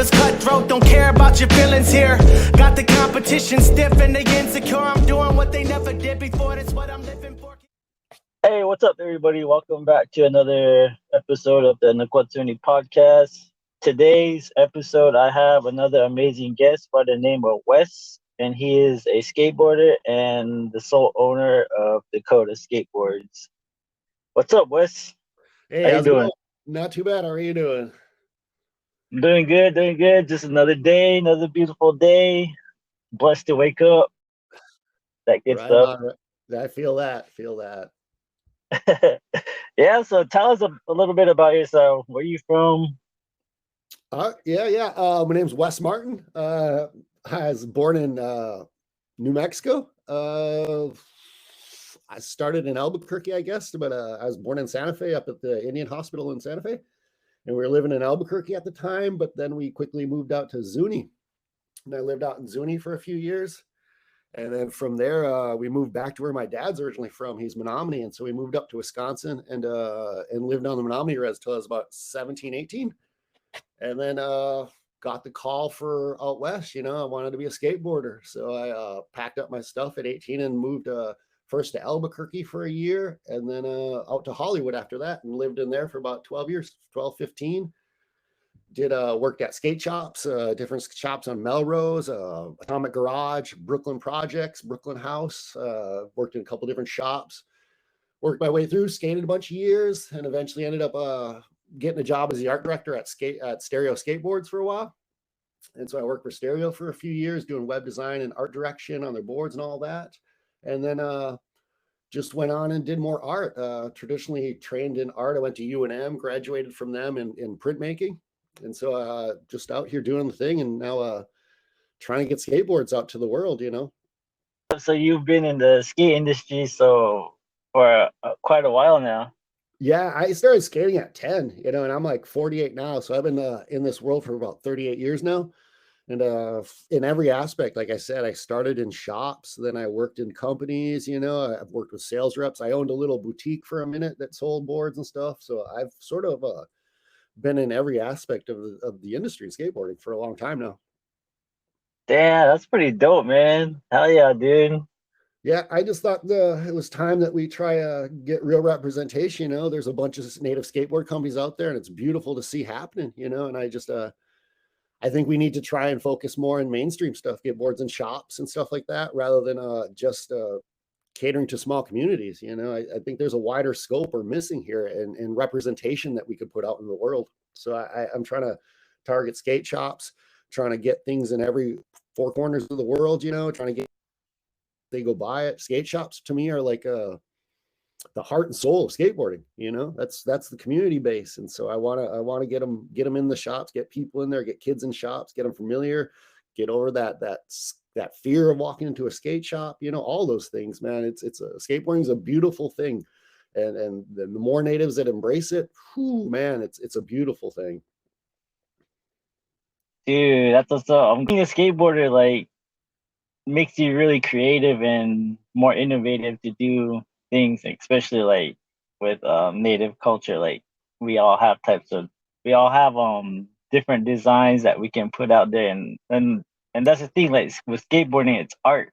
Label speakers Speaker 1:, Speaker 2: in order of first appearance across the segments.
Speaker 1: is cutthroat, don't care about your feelings here. Got the competition stiff and they insecure. I'm doing what they never did before, that's what I'm living for.
Speaker 2: Hey, what's up, everybody? Welcome back to another episode of the Naqwatsveni podcast. Today's episode, I have another amazing guest by the name of Wes, and he is a skateboarder and the sole owner of Dakota Skateboards. What's up, Wes?
Speaker 3: Hey,
Speaker 2: How you
Speaker 3: how's it
Speaker 2: doing?
Speaker 3: going? Not too bad. How are you doing?
Speaker 2: I'm doing good, doing good. Just another day, another beautiful day. Blessed to wake up. That good
Speaker 3: Right
Speaker 2: stuff.
Speaker 3: on. I feel that. Feel that.
Speaker 2: Yeah, so tell us a little bit about yourself. Where you from?
Speaker 3: Yeah. My name's Wes Martin. I was born in New Mexico. I started in Albuquerque, I guess, but I was born in Santa Fe, up at the Indian Hospital in Santa Fe. And we were living in Albuquerque at the time, but then we quickly moved out to Zuni. And I lived out in Zuni for a few years. And then from there, we moved back to where my dad's originally from. He's Menominee. And so we moved up to Wisconsin and lived on the Menominee res till I was about 17, 18. And then got the call for out west. I wanted to be a skateboarder. So I packed up my stuff at 18 and moved first to Albuquerque for a year and then out to Hollywood after that and lived in there for about 12 years, 12, 15. Worked at skate shops, different shops on Melrose, Atomic Garage, Brooklyn Projects, Brooklyn House, worked in a couple different shops, worked my way through, skated a bunch of years, and eventually ended up getting a job as the art director at Stereo Skateboards for a while. And so I worked for Stereo for a few years doing web design and art direction on their boards and all that. And then just went on and did more art. Traditionally trained in art. I went to UNM, graduated from them in printmaking. And so just out here doing the thing and now trying to get skateboards out to the world,
Speaker 2: So you've been in the skate industry for quite a while now.
Speaker 3: Yeah, I started skating at 10, and I'm like 48 now. So I've been in this world for about 38 years now. And in every aspect, like I said, I started in shops, then I worked in companies, I've worked with sales reps. I owned a little boutique for a minute that sold boards and stuff. So I've sort of been in every aspect of the industry, skateboarding, for a long time now.
Speaker 2: Damn, that's pretty dope, man. Hell yeah, dude.
Speaker 3: Yeah, I just thought it was time that we try to get real representation. There's a bunch of native skateboard companies out there, and it's beautiful to see happening. And I just I think we need to try and focus more on mainstream stuff, get boards in shops and stuff like that, rather than just catering to small communities. I think there's a wider scope we're missing here and representation that we could put out in the world. So I'm trying to target skate shops, trying to get things in every four corners of the world, trying to get they go buy it. Skate shops to me are like the heart and soul of skateboarding. That's the community base. And so I want to get them in the shops, get people in there, get kids in shops, get them familiar, get over that fear of walking into a skate shop, all those things, man. Skateboarding is a beautiful thing. And the more natives that embrace it, man, it's a beautiful thing.
Speaker 2: Dude, that's what's up. I'm being a skateboarder, like, makes you really creative and more innovative to do things, especially like with native culture. Like we all have different designs that we can put out there, and that's the thing. Like with skateboarding, it's art.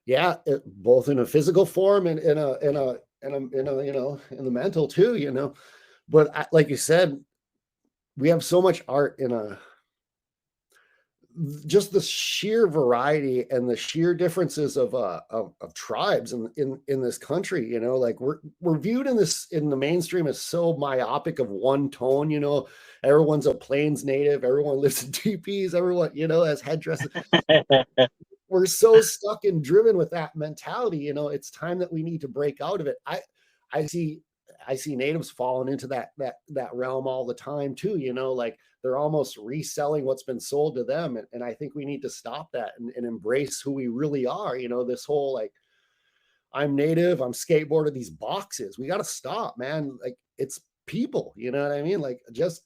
Speaker 3: Yeah, both in a physical form and in the mental too. But like you said, we have so much art in just the sheer variety and the sheer differences of tribes in this country. Like we're viewed in the mainstream as so myopic of one tone. Everyone's a Plains native, everyone lives in teepees, everyone has headdresses. We're so stuck and driven with that mentality. It's time that we need to break out of it. I see natives falling into that realm all the time too. Like they're almost reselling what's been sold to them. And I think we need to stop that and embrace who we really are. This whole, like, I'm native, I'm skateboarder, these boxes, we got to stop, man. Like it's people, you know what I mean? Like just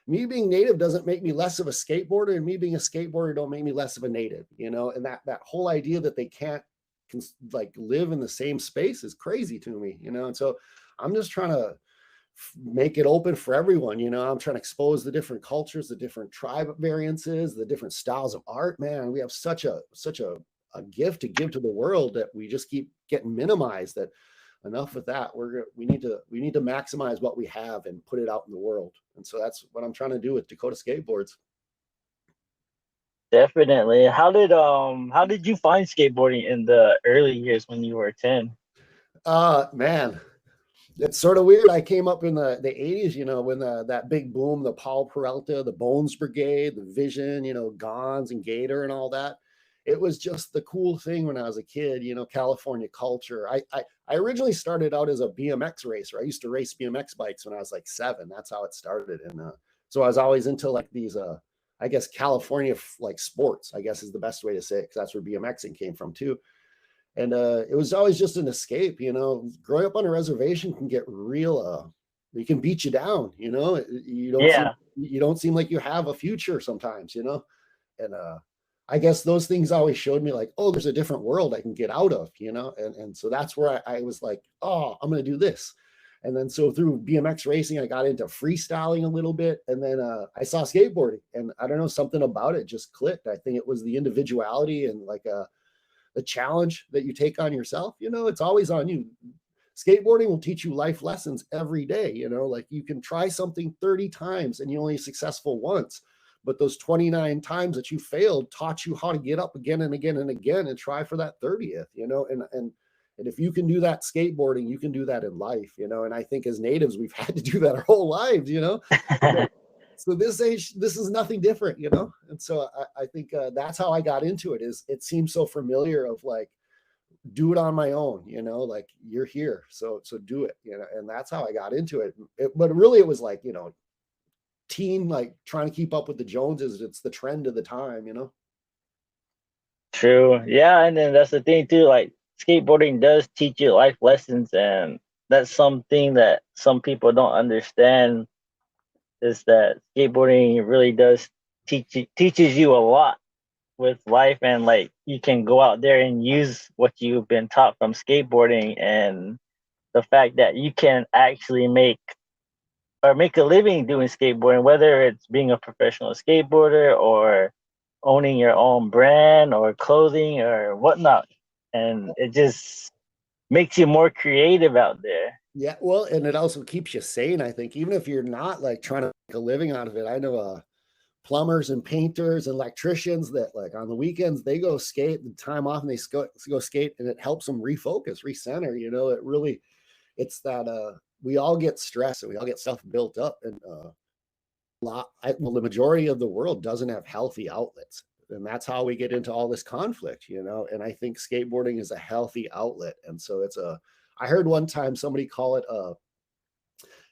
Speaker 3: me being native doesn't make me less of a skateboarder, and me being a skateboarder don't make me less of a native, and that whole idea that they can't like live in the same space is crazy to me, and so I'm just trying to make it open for everyone. You know, I'm trying to expose the different cultures, the different tribe variances, the different styles of art. Man, we have such a gift to give to the world that we just keep getting minimized. That enough with that. We need to maximize what we have and put it out in the world. And so that's what I'm trying to do with Dakota Skateboards.
Speaker 2: Definitely. How did you find skateboarding in the early years when you were 10?
Speaker 3: Man, it's sort of weird. I came up in the 80s, you know, when that big boom, the Paul Peralta, the Bones Brigade, the Vision, you know, Gons and Gator and all that. It was just the cool thing when I was a kid, you know, California culture. I originally started out as a BMX racer. I used to race BMX bikes when I was like 7. That's how it started. And so I was always into like these, I guess, California like sports, I guess is the best way to say it, because that's where BMXing came from too. And it was always just an escape, you know. Growing up on a reservation can get real, it can beat you down, you know. You don't seem like you have a future sometimes, you know. And I guess those things always showed me like, oh, there's a different world I can get out of, you know. And so that's where I was like, oh, I'm going to do this. And then so through BMX racing, I got into freestyling a little bit. And then I saw skateboarding, and I don't know, something about it just clicked. I think it was the individuality and like the challenge that you take on yourself. You know, it's always on you. Skateboarding will teach you life lessons every day. You know, like you can try something 30 times and you're only successful once, but those 29 times that you failed taught you how to get up again and again and again and try for that 30th, you know. And if you can do that skateboarding, you can do that in life, you know. And I think as natives, we've had to do that our whole lives, you know. So this age, this is nothing different, you know. And so I think that's how I got into it. Is it seems so familiar of like, do it on my own, you know, like you're here, so do it, you know. And that's how I got into it. But really it was like, you know, teen, like trying to keep up with the Joneses. It's the trend of the time, you know.
Speaker 2: True. Yeah, and then that's the thing too, like skateboarding does teach you life lessons, and that's something that some people don't understand, is that skateboarding really does teaches you a lot with life, and like you can go out there and use what you've been taught from skateboarding, and the fact that you can actually make a living doing skateboarding, whether it's being a professional skateboarder or owning your own brand or clothing or whatnot. And it just makes you more creative out there.
Speaker 3: Yeah, well, and it also keeps you sane, I think, even if you're not like trying to make a living out of it. I know plumbers and painters and electricians that like on the weekends they go skate, the time off, and they go skate, and it helps them refocus, recenter, you know. It's that we all get stressed and we all get stuff built up, and the majority of the world doesn't have healthy outlets, and that's how we get into all this conflict, you know. And I think skateboarding is a healthy outlet. And so I heard one time somebody call it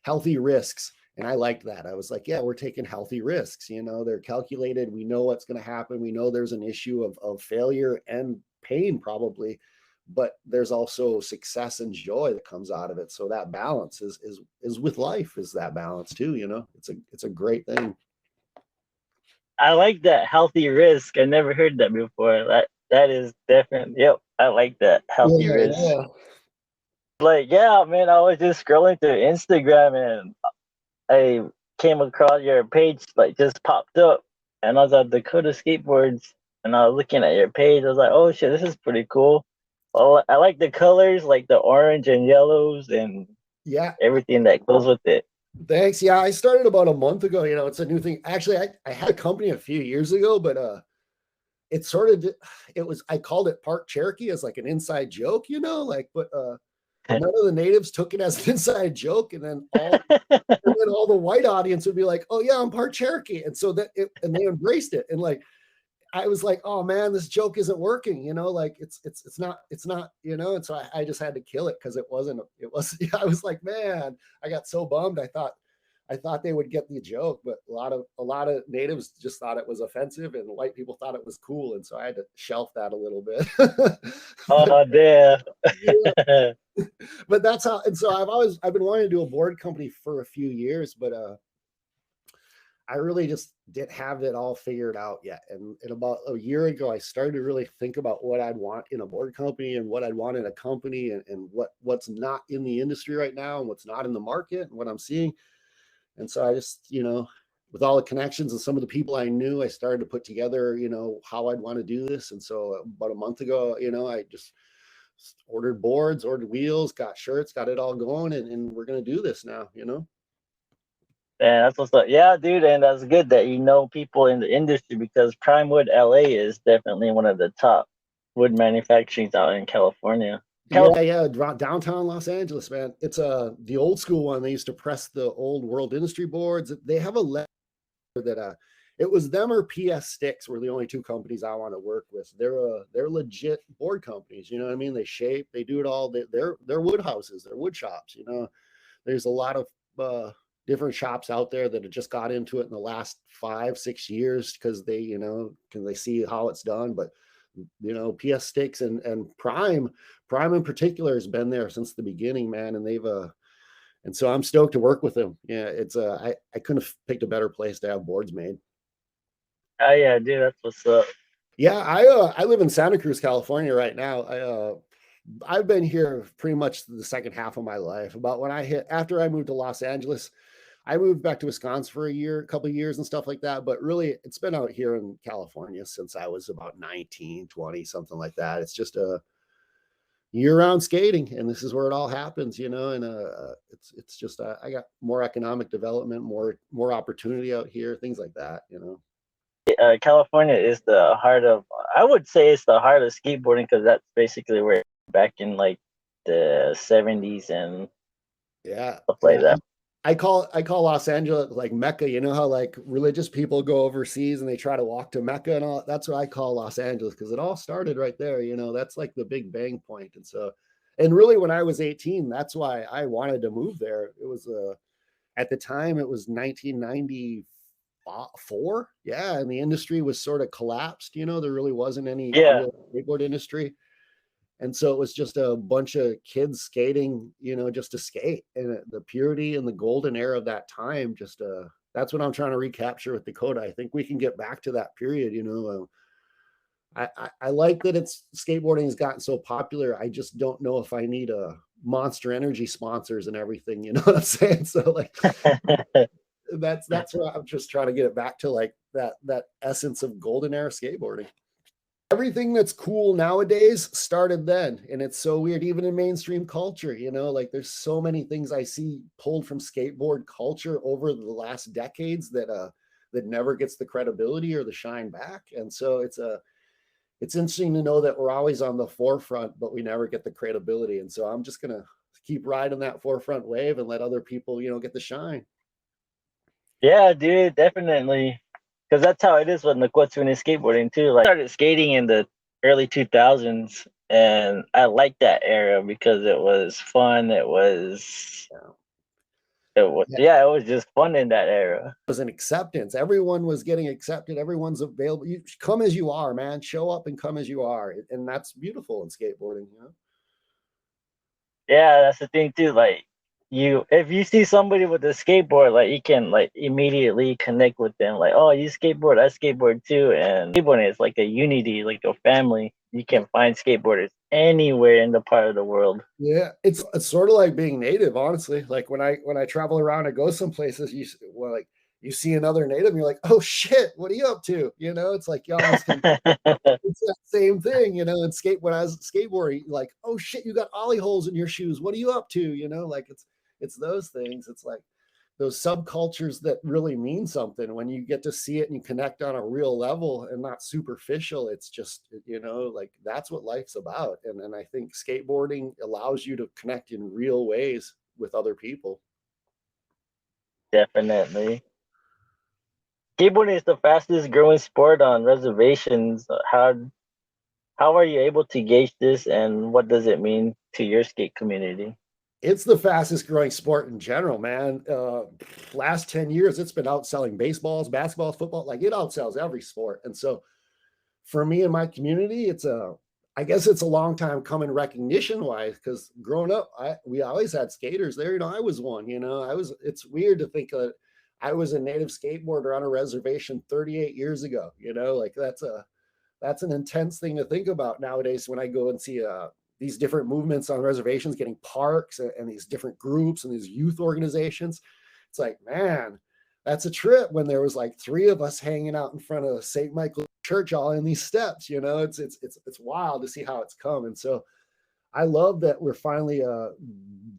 Speaker 3: healthy risks. And I liked that. I was like, yeah, we're taking healthy risks. You know, they're calculated. We know what's going to happen. We know there's an issue of failure and pain probably, but there's also success and joy that comes out of it. So that balance is with life, is that balance too. You know, it's a great thing.
Speaker 2: I like that, healthy risk. I never heard that before. That is definitely, yep. I like that, healthy risk. Yeah. Like, yeah, man, I was just scrolling through Instagram and I came across your page, like just popped up, and I was at Dakota Skateboards, and I was looking at your page. I was like, oh shit, this is pretty cool. Well, I like the colors, like the orange and yellows, and
Speaker 3: yeah, everything
Speaker 2: that goes with it.
Speaker 3: Thanks. Yeah, I started about a month ago. You know, it's a new thing. Actually, I had a company a few years ago, but I called it Park Cherokee as like an inside joke, you know, like, but none of the natives took it as an inside joke, and then all the white audience would be like, "Oh yeah, I'm part Cherokee," and so and they embraced it. And like, I was like, "Oh man, this joke isn't working," you know, like it's not, you know. And so I just had to kill it because it wasn't. I was like, man, I got so bummed. I thought they would get the joke, but a lot of natives just thought it was offensive, and white people thought it was cool, and so I had to shelf that a little bit.
Speaker 2: Oh damn.
Speaker 3: Yeah. But that's how. And so I've been wanting to do a board company for a few years, but I really just didn't have it all figured out yet. And about a year ago, I started to really think about what I'd want in a board company and what I'd want in a company, and what's not in the industry right now and what's not in the market and what I'm seeing. And so I just, with all the connections and some of the people I knew, I started to put together, how I'd want to do this. And so about a month ago, I just ordered boards, ordered wheels, got shirts, got it all going, and we're going to do this now.
Speaker 2: Yeah, that's what's up. Yeah, dude, and that's good that you know people in the industry, because Primewood, LA is definitely one of the top wood manufacturings out in California.
Speaker 3: Yeah, downtown Los Angeles, man. It's the old school one. They used to press the old World Industry boards. They have a letter that it was them or PS Sticks were the only two companies I want to work with. They're legit board companies. You know what I mean? They shape, they do it all. They're wood houses, they're wood shops. There's a lot of different shops out there that have just got into it in the last 5-6 years because they see how it's done. But PS Sticks and Prime in particular has been there since the beginning, man. And they've and so I'm stoked to work with them. Yeah, it's I couldn't have picked a better place to have boards made.
Speaker 2: Oh yeah, dude, that's what's up.
Speaker 3: Yeah, I live in Santa Cruz, California right now. I've been here pretty much the second half of my life. About after I moved to Los Angeles, I moved back to Wisconsin for a couple of years and stuff like that. But really, it's been out here in California since I was about 19, 20, something like that. It's just a year-round skating, and this is where it all happens, and it's just I got more economic development, more opportunity out here, things like that.
Speaker 2: California is the heart of, I would say it's the heart of skateboarding, because that's basically where back in like the 70s and stuff like that.
Speaker 3: I call Los Angeles like Mecca. You know how like religious people go overseas and they try to walk to Mecca and all. That's what I call Los Angeles, because it all started right there. That's like the big bang point. And so, and really when I was 18, that's why I wanted to move there. It was at the time it was 1994. Yeah, and the industry was sort of collapsed. There really wasn't any real skateboard industry. And so it was just a bunch of kids skating, just to skate, and the purity and the golden era of that time. That's what I'm trying to recapture with Dakota. I think we can get back to that period. I like that skateboarding has gotten so popular. I just don't know if I need a Monster Energy sponsors and everything. You know what I'm saying? So like, that's what I'm just trying to get it back to, like that essence of golden era skateboarding. Everything that's cool nowadays started then, and it's so weird, even in mainstream culture. Like there's so many things I see pulled from skateboard culture over the last decades that never gets the credibility or the shine back. And so it's interesting to know that we're always on the forefront, but we never get the credibility. And so I'm just gonna keep riding that forefront wave and let other people get the shine.
Speaker 2: Yeah, dude, definitely. Because that's how it is with Naqwatsveni skateboarding too. Like, I started skating in the early 2000s, and I liked that era because it was fun. It was just fun in that era.
Speaker 3: It was an acceptance. Everyone was getting accepted. Everyone's available. You come as you are, man. Show up and come as you are, and that's beautiful in skateboarding.
Speaker 2: Yeah, that's the thing too. Like, if you see somebody with a skateboard, like you can like immediately connect with them. Like, oh, you skateboard, I skateboard too. And skateboarding is like a unity, like a family. You can find skateboarders anywhere in the part of the world.
Speaker 3: Yeah, it's sort of like being native, honestly. Like when I travel around and go some places, you see another native and you're like, oh shit, what are you up to? It's like you almost it's that same thing, and when I was skateboarding, like, oh shit, you got ollie holes in your shoes. What are you up to? Like it's those things. It's like those subcultures that really mean something when you get to see it and you connect on a real level and not superficial. It's just, like that's what life's about. And I think skateboarding allows you to connect in real ways with other people.
Speaker 2: Definitely. Skateboarding is the fastest growing sport on reservations. How are you able to gauge this, and what does it mean to your skate community?
Speaker 3: It's the fastest growing sport in general, man. Last 10 years, it's been outselling baseballs, basketballs, football. Like it outsells every sport. And so for me and my community, I guess it's a long time coming recognition wise, because growing up, we always had skaters there. I was one, it's weird to think that I was a native skateboarder on a reservation 38 years ago. You know, like that's an intense thing to think about nowadays when I go and see these different movements on reservations getting parks and these different groups and these youth organizations. It's like, man, that's a trip when there was like 3 of us hanging out in front of St. Michael's Church all in these steps. You know, it's wild to see how it's come. And so I love that we're finally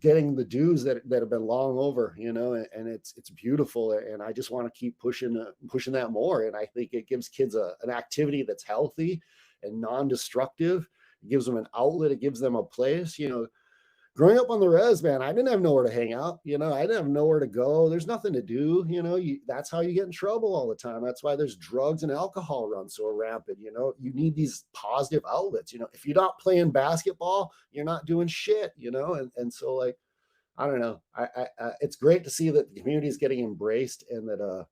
Speaker 3: getting the dues that have been long over, you know, and it's beautiful. And I just want to keep pushing that more. And I think it gives kids an activity that's healthy and non-destructive. It gives them an outlet. It gives them a place, you know. Growing up on the res, man, I didn't have nowhere to hang out. You know, I didn't have nowhere to go. There's nothing to do. You know, that's how you get in trouble all the time. That's why there's drugs and alcohol run so rampant. You know, you need these positive outlets. You know, if you're not playing basketball, you're not doing shit. You know, and so like, I don't know. I it's great to see that the community is getting embraced and that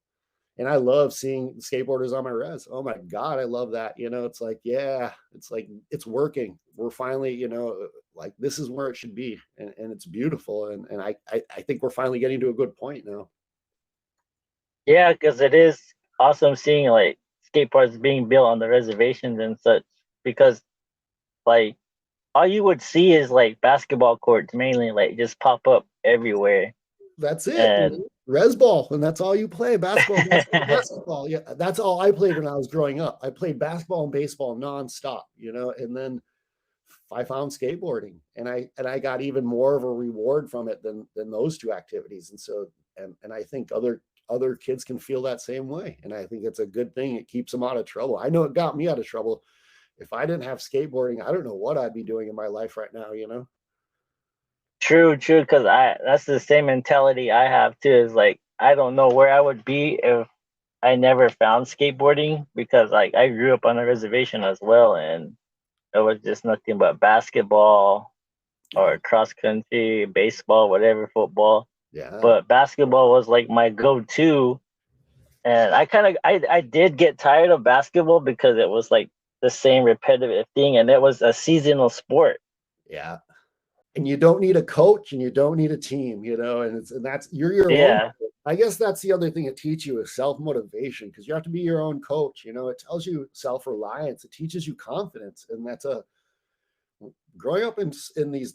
Speaker 3: and I love seeing skateboarders on my res. Oh my God, I love that. You know, it's like, yeah, it's like it's working. We're finally, you know, like this is where it should be. And it's beautiful. And I think we're finally getting to a good point now.
Speaker 2: Yeah, because it is awesome seeing like skate parks being built on the reservations and such. Because like all you would see is like basketball courts mainly, like just pop up everywhere.
Speaker 3: That's it.
Speaker 2: And
Speaker 3: Res ball, and that's all you play. Basketball. Yeah, that's all I played when I was growing up. I played basketball and baseball nonstop, you know, and then I found skateboarding and I got even more of a reward from it than those 2 activities. And so and I think other kids can feel that same way. And I think it's a good thing. It keeps them out of trouble. I know it got me out of trouble. If I didn't have skateboarding, I don't know what I'd be doing in my life right now, you know?
Speaker 2: true, because that's the same mentality I have too. Is like I don't know where I would be if I never found skateboarding because like I grew up on a reservation as well and it was just nothing but basketball or cross country, baseball, whatever, football.
Speaker 3: Yeah.
Speaker 2: But basketball was like my go-to. And I did get tired of basketball because it was like the same repetitive thing and it was a seasonal sport.
Speaker 3: Yeah. And you don't need a coach and you don't need a team, you know, and that's you're your own.
Speaker 2: Yeah.
Speaker 3: I guess that's the other thing it teaches you is self-motivation because you have to be your own coach. You know, it tells you self-reliance. It teaches you confidence. And that's growing up in these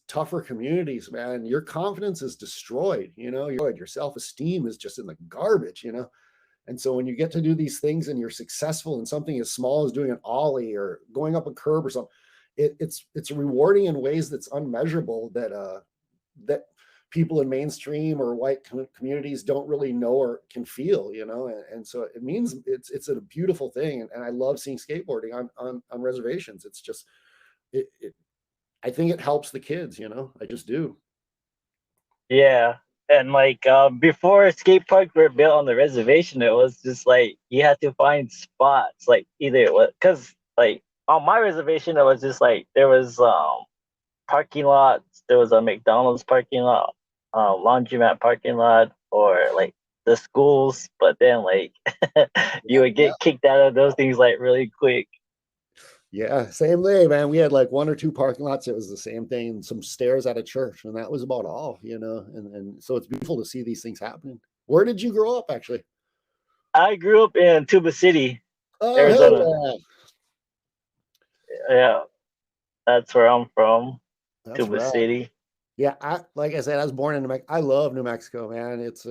Speaker 3: tougher communities, man, your confidence is destroyed. You know, your self-esteem is just in the garbage, you know. And so when you get to do these things and you're successful in something as small as doing an ollie or going up a curb or something, it's rewarding in ways that's unmeasurable that people in mainstream or white communities don't really know or can feel, you know. And so it means it's a beautiful thing. And I love seeing skateboarding on reservations. It's just I think it helps the kids, you know. I just do.
Speaker 2: Yeah. And like before skate parks were built on the reservation, it was just like you had to find spots like either because like on my reservation it was just like there was parking lots, there was a McDonald's parking lot, laundromat parking lot, or like the schools. But then like you would get kicked out of those things like really quick.
Speaker 3: Yeah, same way, man. We had like 1 or 2 parking lots. It was the same thing, and some stairs at a church, and that was about all, you know. And so it's beautiful to see these things happening. Where did you grow up, actually?
Speaker 2: I grew up in Tuba City,
Speaker 3: Oh,
Speaker 2: Arizona.
Speaker 3: hell
Speaker 2: Yeah, that's where I'm from,
Speaker 3: yeah. That's
Speaker 2: Tuba
Speaker 3: right.
Speaker 2: City.
Speaker 3: Yeah, like I said, I was born in New Mexico. I love New Mexico, man. It's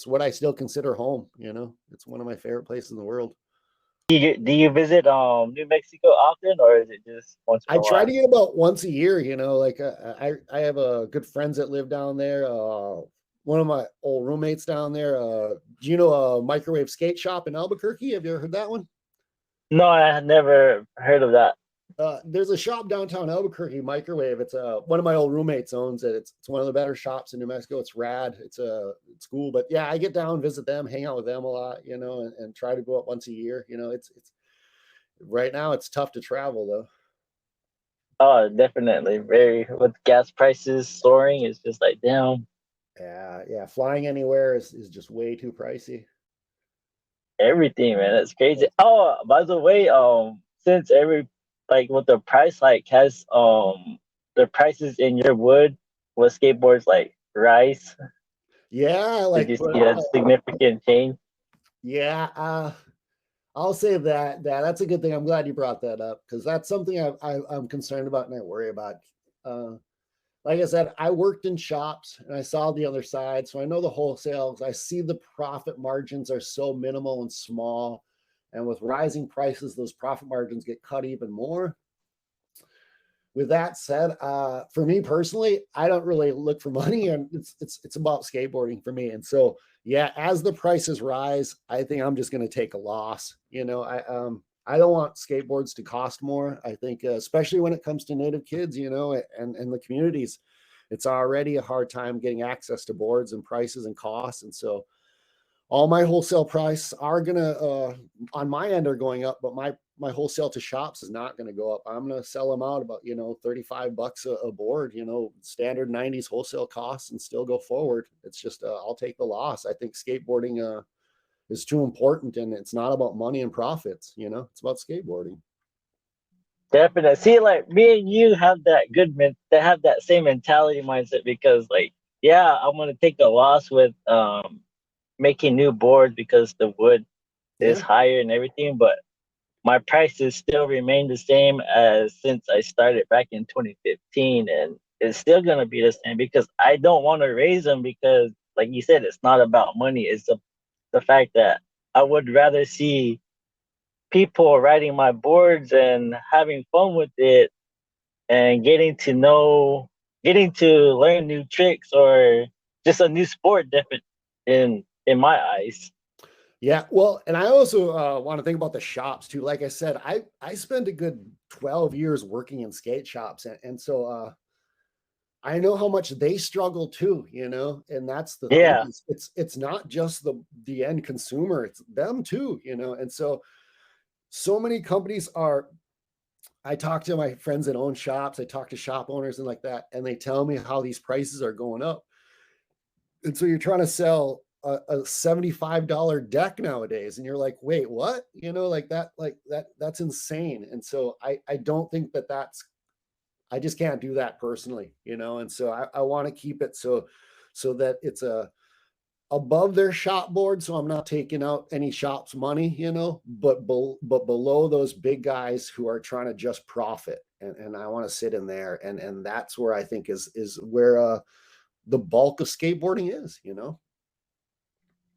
Speaker 3: what I still consider home. You know, it's one of my favorite places in the world.
Speaker 2: Do you visit New Mexico often, or is it just once in
Speaker 3: I
Speaker 2: a
Speaker 3: try
Speaker 2: while?
Speaker 3: to get about once a year. You know, like I have good friends that live down there. One of my old roommates down there. Do you know a microwave skate shop in Albuquerque? Have you ever heard that one?
Speaker 2: No, I had never heard of that.
Speaker 3: There's a shop downtown Albuquerque, Microwave. It's one of my old roommates owns it. It's one of the better shops in New Mexico. It's rad. It's cool. But yeah, I get down, visit them, hang out with them a lot, you know, and try to go up once a year. You know, it's right now it's tough to travel though.
Speaker 2: Oh, definitely. Very with gas prices soaring, it's just like damn,
Speaker 3: Yeah, flying anywhere is just way too pricey.
Speaker 2: everything, man. It's crazy. Oh, by the way, since every like with the price hike has the prices in your wood with skateboards like rise.
Speaker 3: Yeah,
Speaker 2: Did
Speaker 3: like,
Speaker 2: you see a significant change?
Speaker 3: yeah, I'll say that's a good thing. I'm glad you brought that up because that's something I'm concerned about and I worry about. Uh, like I said, I worked in shops and I saw the other side, so I know the wholesale. I see the profit margins are so minimal and small, and with rising prices, those profit margins get cut even more. With that said, for me personally, I don't really look for money, and it's about skateboarding for me. And so, yeah, as the prices rise, I think I'm just going to take a loss. I don't want skateboards to cost more. I think, especially when it comes to Native kids, and the communities, it's already a hard time getting access to boards and prices and costs. And so, all my wholesale price are gonna on my end are going up, but my wholesale to shops is not going to go up. I'm going to sell them out about $35 a board, standard 90s wholesale costs, and still go forward. It's just I'll take the loss. I think skateboarding is too important, and it's not about money and profits. It's about skateboarding.
Speaker 2: Definitely. See, like me and you have that they have that same mentality mindset because, like, yeah, I'm gonna take a loss with making new boards because the wood is
Speaker 3: Yeah,
Speaker 2: higher and everything, but my prices still remain the same as since I started back in 2015, and it's still gonna be the same because I don't want to raise them because, like you said, it's not about money. It's the fact that I would rather see people riding my boards and having fun with it and getting to learn new tricks or just a new sport different in my eyes.
Speaker 3: yeah. Well, and I also want to think about the shops too. Like I said, I spent a good 12 years working in skate shops, and so I know how much they struggle too, and that's the thing.
Speaker 2: Yeah.
Speaker 3: It's not just the end consumer, it's them too, and so many companies are. I talk to my friends that own shops, I talk to shop owners and like that, and they tell me how these prices are going up. And so you're trying to sell a $75 deck nowadays, and you're like, wait, what? That's insane. And so I don't think I just can't do that personally, and so I want to keep it so that it's above their shop board, so I'm not taking out any shop's money, but below those big guys who are trying to just profit, and I want to sit in there, and that's where I think is where the bulk of skateboarding is.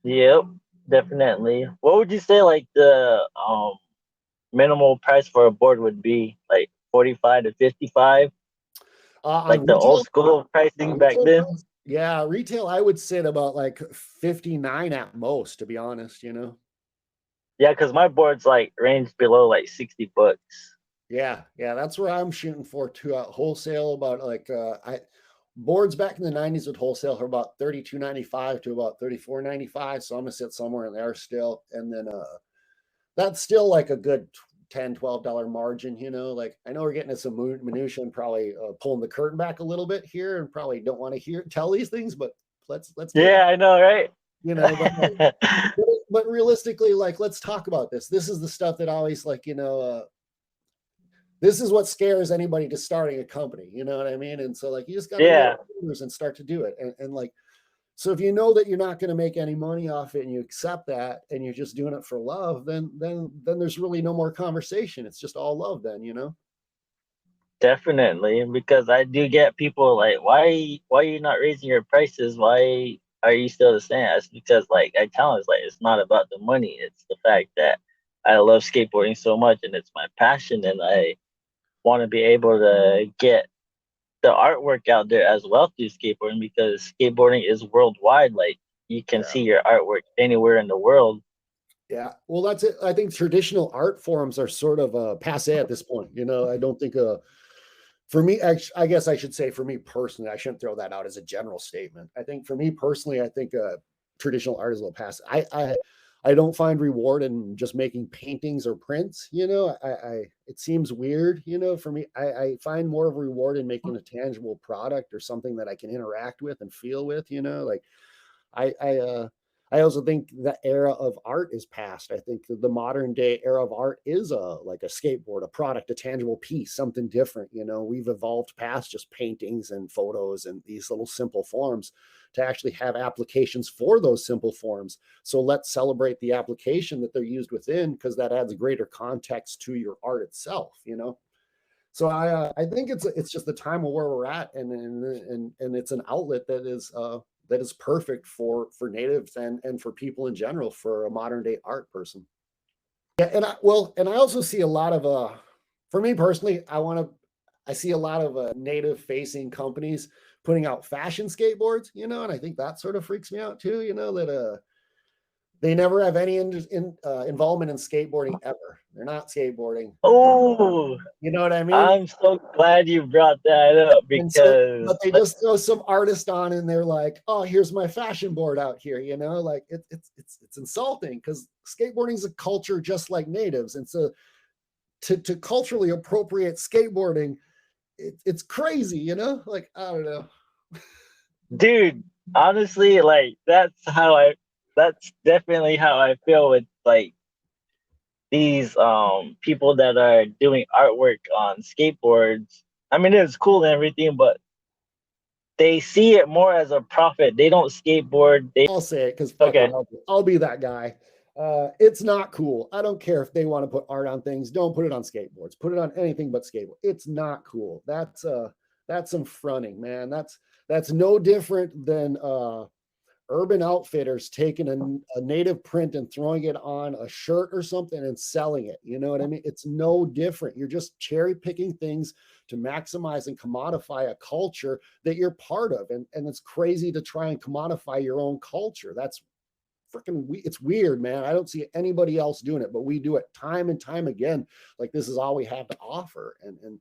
Speaker 2: Yep, definitely. What would you say like the minimal price for a board would be? Like 45 to 55?
Speaker 3: On
Speaker 2: Like the old
Speaker 3: retail,
Speaker 2: school pricing back
Speaker 3: retail
Speaker 2: then?
Speaker 3: price, yeah, retail, I would sit about like 59 at most, to be honest.
Speaker 2: Yeah, because my boards like range below like $60.
Speaker 3: Yeah, that's where I'm shooting for too. Wholesale about like I boards back in the 90s with wholesale are about 32.95 to about 34.95. So I'm gonna sit somewhere in there still. And then that's still like a good $10-12 margin, like I know we're getting into some minutia and probably pulling the curtain back a little bit here and probably don't want to tell these things, but let's do it.
Speaker 2: Yeah, I know, right?
Speaker 3: But realistically, like, let's talk about this. This is the stuff that always like, this is what scares anybody to starting a company. You know what I mean? And so like, you just got to
Speaker 2: Yeah,
Speaker 3: and start to do it. And like, so if you know that you're not going to make any money off it and you accept that and you're just doing it for love, then there's really no more conversation. It's just all love then.
Speaker 2: definitely. Because I do get people like, why are you not raising your prices? Why are you still the same? It's because like I tell them, it's like it's not about the money. It's the fact that I love skateboarding so much and it's my passion, and I want to be able to get the artwork out there as well through skateboarding because skateboarding is worldwide. Like you can
Speaker 3: Yeah.
Speaker 2: see your artwork anywhere in the world.
Speaker 3: Yeah. Well, that's it. I think traditional art forms are sort of passe at this point. I don't think for me, I guess I should say for me personally, I shouldn't throw that out as a general statement. I think for me personally, I think traditional art is a little passe. I don't find reward in just making paintings or prints. It seems weird. For me, I find more of a reward in making a tangible product or something that I can interact with and feel with. Like I I also think the era of art is past. I think the modern day era of art is like a skateboard, a product, a tangible piece, something different. You know, we've evolved past just paintings and photos and these little simple forms to actually have applications for those simple forms. So let's celebrate the application that they're used within, because that adds greater context to your art itself, you know? So I think it's just the time of where we're at, and it's an outlet that is perfect for natives and for people in general, for a modern day art person. Yeah, and I also see a lot of for me personally, I see a lot of native facing companies putting out fashion skateboards, you know, and I think that sort of freaks me out too, you know, that they never have any involvement in skateboarding ever. They're not skateboarding.
Speaker 2: Oh,
Speaker 3: You know what I mean?
Speaker 2: I'm so glad you brought that up
Speaker 3: And so,
Speaker 2: because
Speaker 3: but they just throw some artist on, and they're like, "Oh, here's my fashion board out here." You know, like it's insulting, because skateboarding is a culture just like natives, and so to culturally appropriate skateboarding, it's crazy. You know, like I don't know.
Speaker 2: dude, honestly, like that's definitely how I feel with like these people that are doing artwork on skateboards. I mean, it's cool and everything, but they see it more as a profit. They don't skateboard. They
Speaker 3: I'll say it because fuck it,
Speaker 2: okay.
Speaker 3: I'll be that guy. It's not cool. I don't care if they want to put art on things. Don't put it on skateboards. Put it on anything but skateboard. It's not cool. That's some fronting, man. That's no different than Urban Outfitters taking a native print and throwing it on a shirt or something and selling it. You know what I mean? It's no different. You're just cherry picking things to maximize and commodify a culture that you're part of. And it's crazy to try and commodify your own culture. That's freaking, it's weird, man. I don't see anybody else doing it, but we do it time and time again. Like this is all we have to offer. And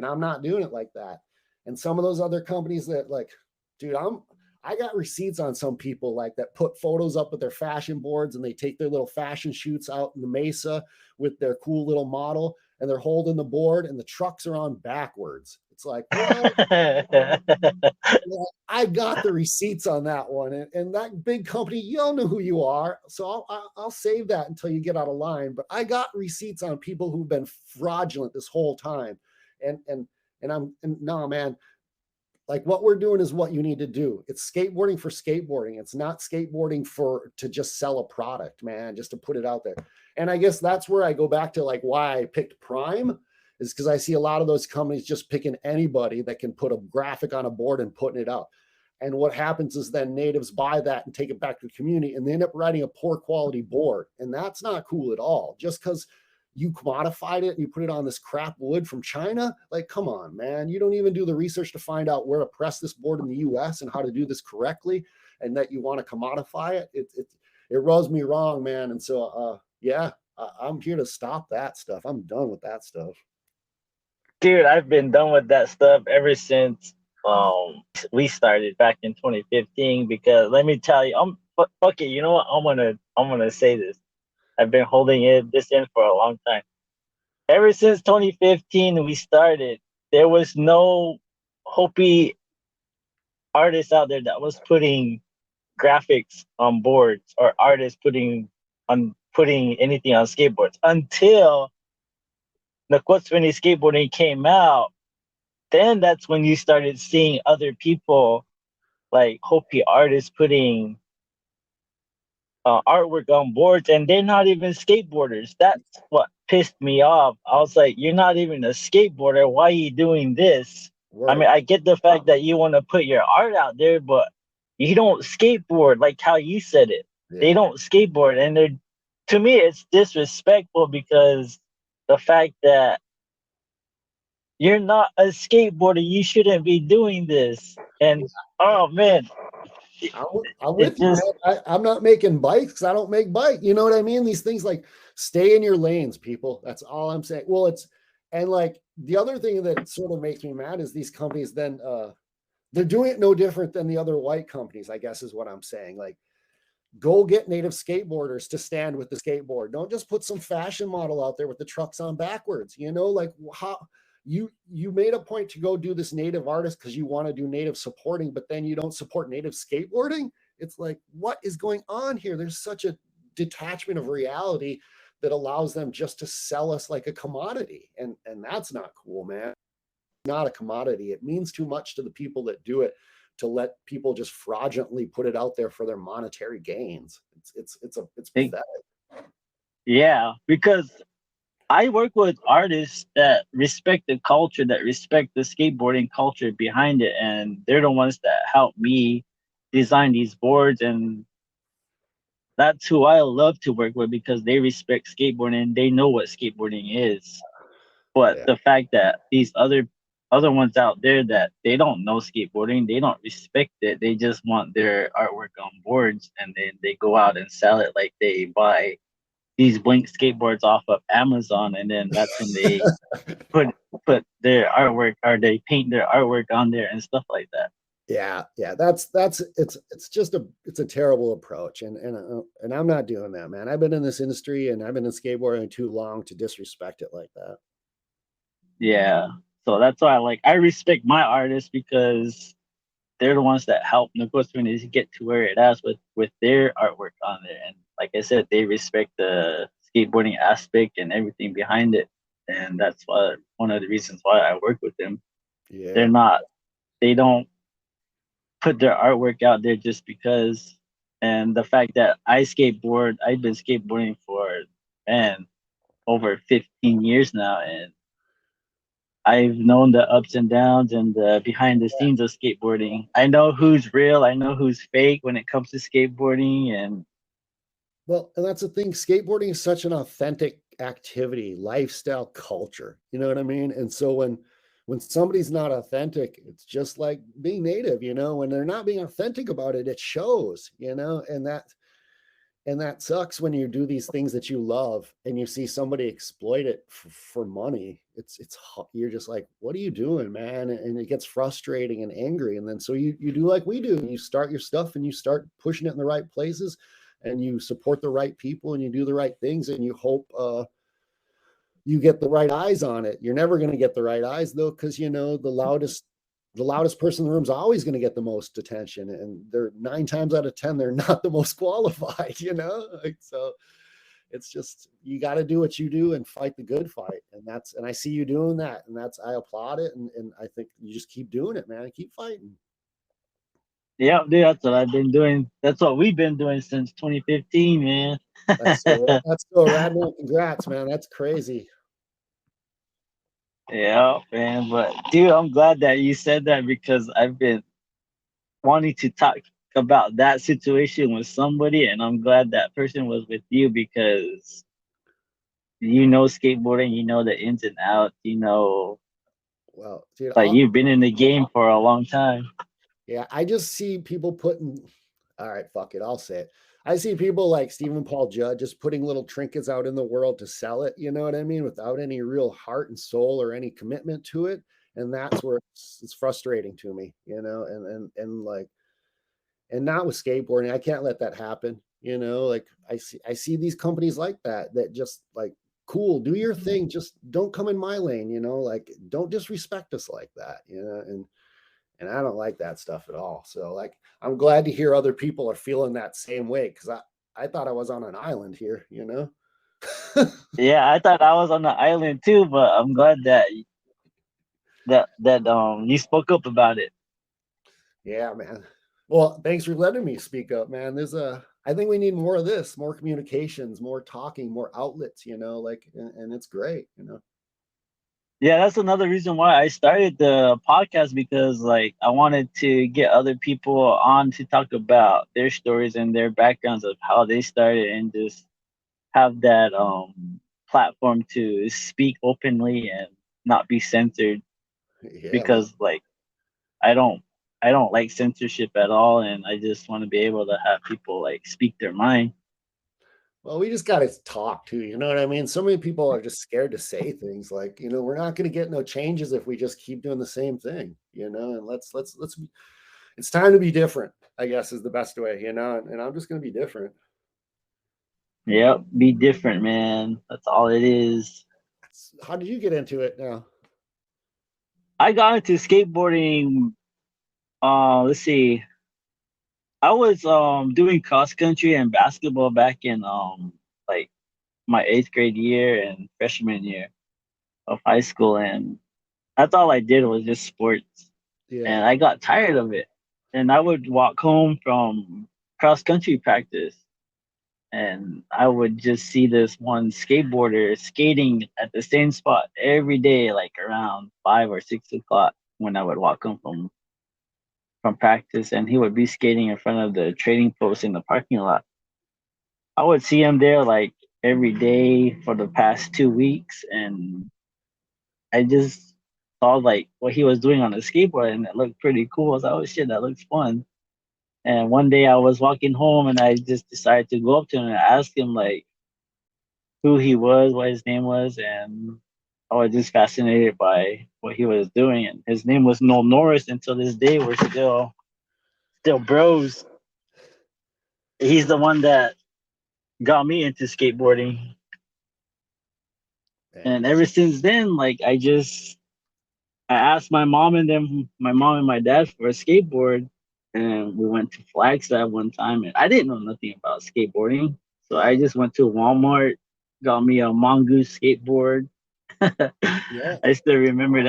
Speaker 3: I'm not doing it like that. And some of those other companies that like, dude, I got receipts on some people like that put photos up with their fashion boards, and they take their little fashion shoots out in the mesa with their cool little model, and they're holding the board and the trucks are on backwards. It's like, what? I got the receipts on that one. And that big company, you don't know who you are. So I'll save that until you get out of line. But I got receipts on people who've been fraudulent this whole time. And no, man, like what we're doing is what you need to do. It's skateboarding for skateboarding. It's not skateboarding to just sell a product, man, just to put it out there. And I guess that's where I go back to like why I picked Prime, is because I see a lot of those companies just picking anybody that can put a graphic on a board and putting it up. And what happens is then natives buy that and take it back to the community, and they end up writing a poor quality board. And that's not cool at all. Just because you commodified it and you put it on this crap wood from China, like, come on, man. You don't even do the research to find out where to press this board in the US and how to do this correctly, and that you want to commodify it. It rubs me wrong, man. And so, yeah, I'm here to stop that stuff. I'm done with that stuff.
Speaker 2: Dude, I've been done with that stuff ever since we started back in 2015. Because let me tell you, fuck it. You know what? I'm gonna say this. I've been holding this in for a long time. Ever since 2015 we started, there was no Hopi artist out there that was putting graphics on boards, or artists putting anything on skateboards until Naqwatsveni skateboarding came out. Then that's when you started seeing other people like Hopi artists putting artwork on boards, and they're not even skateboarders. That's what pissed me off. I was like, you're not even a skateboarder. Why are you doing this?
Speaker 3: Right.
Speaker 2: I mean, I get the fact that you want to put your art out there, but you don't skateboard like how you said it.
Speaker 3: Yeah.
Speaker 2: They don't skateboard. And to me, it's disrespectful, because the fact that you're not a skateboarder, you shouldn't be doing this. And oh man,
Speaker 3: I'm with you, man. I'm not making bikes. I don't make bike. You know what I mean? These things, like, stay in your lanes, people. That's all I'm saying. Well, and like the other thing that sort of makes me mad is these companies then they're doing it no different than the other white companies, I guess is what I'm saying. Like, go get native skateboarders to stand with the skateboard. Don't just put some fashion model out there with the trucks on backwards. You know, like how you made a point to go do this native artist because you want to do native supporting, but then you don't support native skateboarding. It's like, what is going on here? There's such a detachment of reality that allows them just to sell us like a commodity. And that's not cool, man. Not a commodity. It means too much to the people that do it to let people just fraudulently put it out there for their monetary gains. It's pathetic.
Speaker 2: Yeah, because I work with artists that respect the culture, that respect the skateboarding culture behind it, and they're the ones that help me design these boards, and that's who I love to work with because they respect skateboarding and they know what skateboarding is. But
Speaker 3: Yeah.
Speaker 2: the fact that these other ones out there that they don't know skateboarding, they don't respect it, they just want their artwork on boards, and then they go out and sell it like they buy these blank skateboards off of Amazon, and then that's when they put their artwork, or they paint their artwork on there and stuff like that.
Speaker 3: Yeah, that's it's a terrible approach, and I'm not doing that, man. I've been in this industry and I've been in skateboarding too long to disrespect it like that.
Speaker 2: Yeah. So that's why I respect my artists because they're the ones that help Naqwatsveni get to where it is with their artwork on there. And like I said, they respect the skateboarding aspect and everything behind it. And that's why one of the reasons why I work with them.
Speaker 3: Yeah.
Speaker 2: They don't put their artwork out there just because. And the fact that I've been skateboarding for, man, over 15 years now. And I've known the ups and downs and the behind the scenes of skateboarding. I know who's real. I know who's fake when it comes to skateboarding. And
Speaker 3: Well, and that's the thing. Skateboarding is such an authentic activity, lifestyle, culture. You know what I mean? And so when somebody's not authentic, it's just like being native. When they're not being authentic about it, it shows. And that sucks when you do these things that you love and you see somebody exploit it for money. You're just like, what are you doing, man? And it gets frustrating and angry. And then so you do like we do. You start your stuff and you start pushing it in the right places, and you support the right people and you do the right things, and you hope you get the right eyes on it. You're never going to get the right eyes though, because the loudest person in the room is always going to get the most attention, and they're 9 times out of 10 they're not the most qualified. So it's just, you got to do what you do and fight the good fight, and I see you doing that, and I applaud it, and I think you just keep doing it, man. Keep fighting.
Speaker 2: yeah, dude, that's what I've been doing. That's what we've been doing since 2015, man.
Speaker 3: That's so rad, man. Congrats, man. That's crazy.
Speaker 2: Yeah, man. But dude, I'm glad that you said that because I've been wanting to talk about that situation with somebody, and I'm glad that person was with you because skateboarding, the ins and outs,
Speaker 3: Well, dude,
Speaker 2: like you've been in the game for a long time.
Speaker 3: yeah, I just see people putting, all right, fuck it, I'll say it. I see people like Stephen Paul Judd just putting little trinkets out in the world to sell it, you know what I mean? Without any real heart and soul or any commitment to it. And that's where it's frustrating to me, and not with skateboarding. I can't let that happen. Like I see these companies like that just like, cool, do your thing. Just don't come in my lane, like don't disrespect us like that, and I don't like that stuff at all. So like, I'm glad to hear other people are feeling that same way, because I thought I was on an island here.
Speaker 2: Yeah, I thought I was on the island too, but I'm glad that you spoke up about it.
Speaker 3: Yeah, man. Well, thanks for letting me speak up, man. I think we need more of this, more communications, more talking, more outlets, and it's great.
Speaker 2: Yeah, that's another reason why I started the podcast because I wanted to get other people on to talk about their stories and their backgrounds of how they started and just have that platform to speak openly and not be censored
Speaker 3: Yeah, man.
Speaker 2: because I don't I don't like censorship at all, and I just want to be able to have people speak their mind.
Speaker 3: Well, we just got to talk too. You know what I mean? So many people are just scared to say things like, we're not going to get no changes if we just keep doing the same thing, and it's time to be different, I guess is the best way, and I'm just going to be different.
Speaker 2: Yep, be different, man. That's all it is.
Speaker 3: How did you get into it now?
Speaker 2: I got into skateboarding, let's see, I was doing cross country and basketball back in like my 8th grade year and freshman year of high school, and that's all I did was just sports, and
Speaker 3: Yeah.
Speaker 2: I got tired of it. And I would walk home from cross country practice, and I would just see this one skateboarder skating at the same spot every day, like around 5 or 6 o'clock when I would walk home from practice, and he would be skating in front of the trading post in the parking lot. I would see him there like every day for the past 2 weeks, and I just saw like what he was doing on the skateboard, and it looked pretty cool. I was like, oh shit, that looks fun. And one day I was walking home, and I just decided to go up to him and ask him like who he was, what his name was, and I was just fascinated by what he was doing. And his name was Noel Norris. Until this day, we're still bros. He's the one that got me into skateboarding.
Speaker 3: Man.
Speaker 2: And ever since then, like I asked my mom and my dad for a skateboard, and we went to Flagstaff one time, and I didn't know nothing about skateboarding, so I
Speaker 3: Yeah.
Speaker 2: just went to Walmart, got me a Mongoose skateboard.
Speaker 3: Yeah.
Speaker 2: I still remember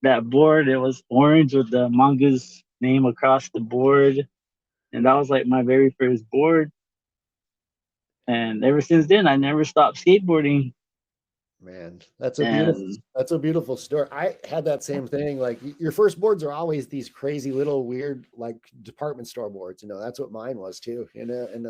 Speaker 2: that board. It was orange with the Mongoose name across the board, and that was like my very first board. And ever since then, I never stopped skateboarding.
Speaker 3: Man,
Speaker 2: And
Speaker 3: that's a beautiful story. I had that same thing. Like your first boards are always these crazy little weird like department store boards. That's what mine was too. And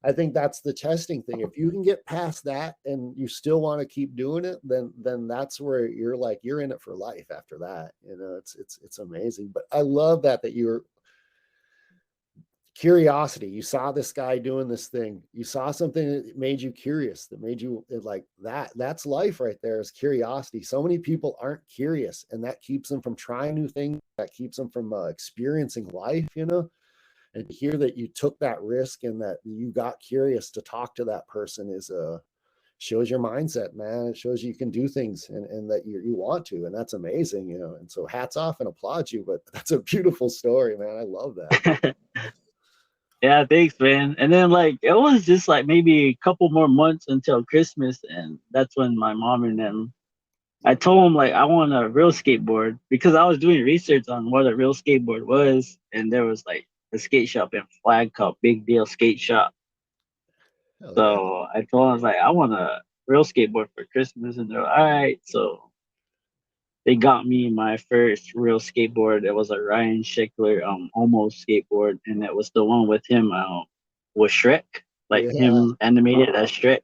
Speaker 3: I think that's the testing thing. If you can get past that and you still want to keep doing it, then that's where you're like you're in it for life after that. It's amazing. But I love that you're curiosity. You saw this guy doing this thing. You saw something that made you curious, that made you like that. That's life right there, is curiosity. So many people aren't curious, and that keeps them from trying new things. That keeps them from experiencing life. And to hear that you took that risk and that you got curious to talk to that person is shows your mindset, man. It shows you can do things and that you want to, and that's amazing. And so hats off and applaud you. But that's a beautiful story, man. I love that.
Speaker 2: yeah, thanks, man. And then like it was just like maybe a couple more months until Christmas, and that's when my mom and them. I told them like I want a real skateboard because I was doing research on what a real skateboard was, and there was like a skate shop in Flag called Big Deal Skate Shop.
Speaker 3: Hell yeah.
Speaker 2: So I told them I was like I want a real skateboard for Christmas, and they're like, all right. So they got me my first real skateboard. It was a Ryan Schickler almost skateboard, and it was the one with him with Shrek, like
Speaker 3: Yeah,
Speaker 2: him animated as Shrek.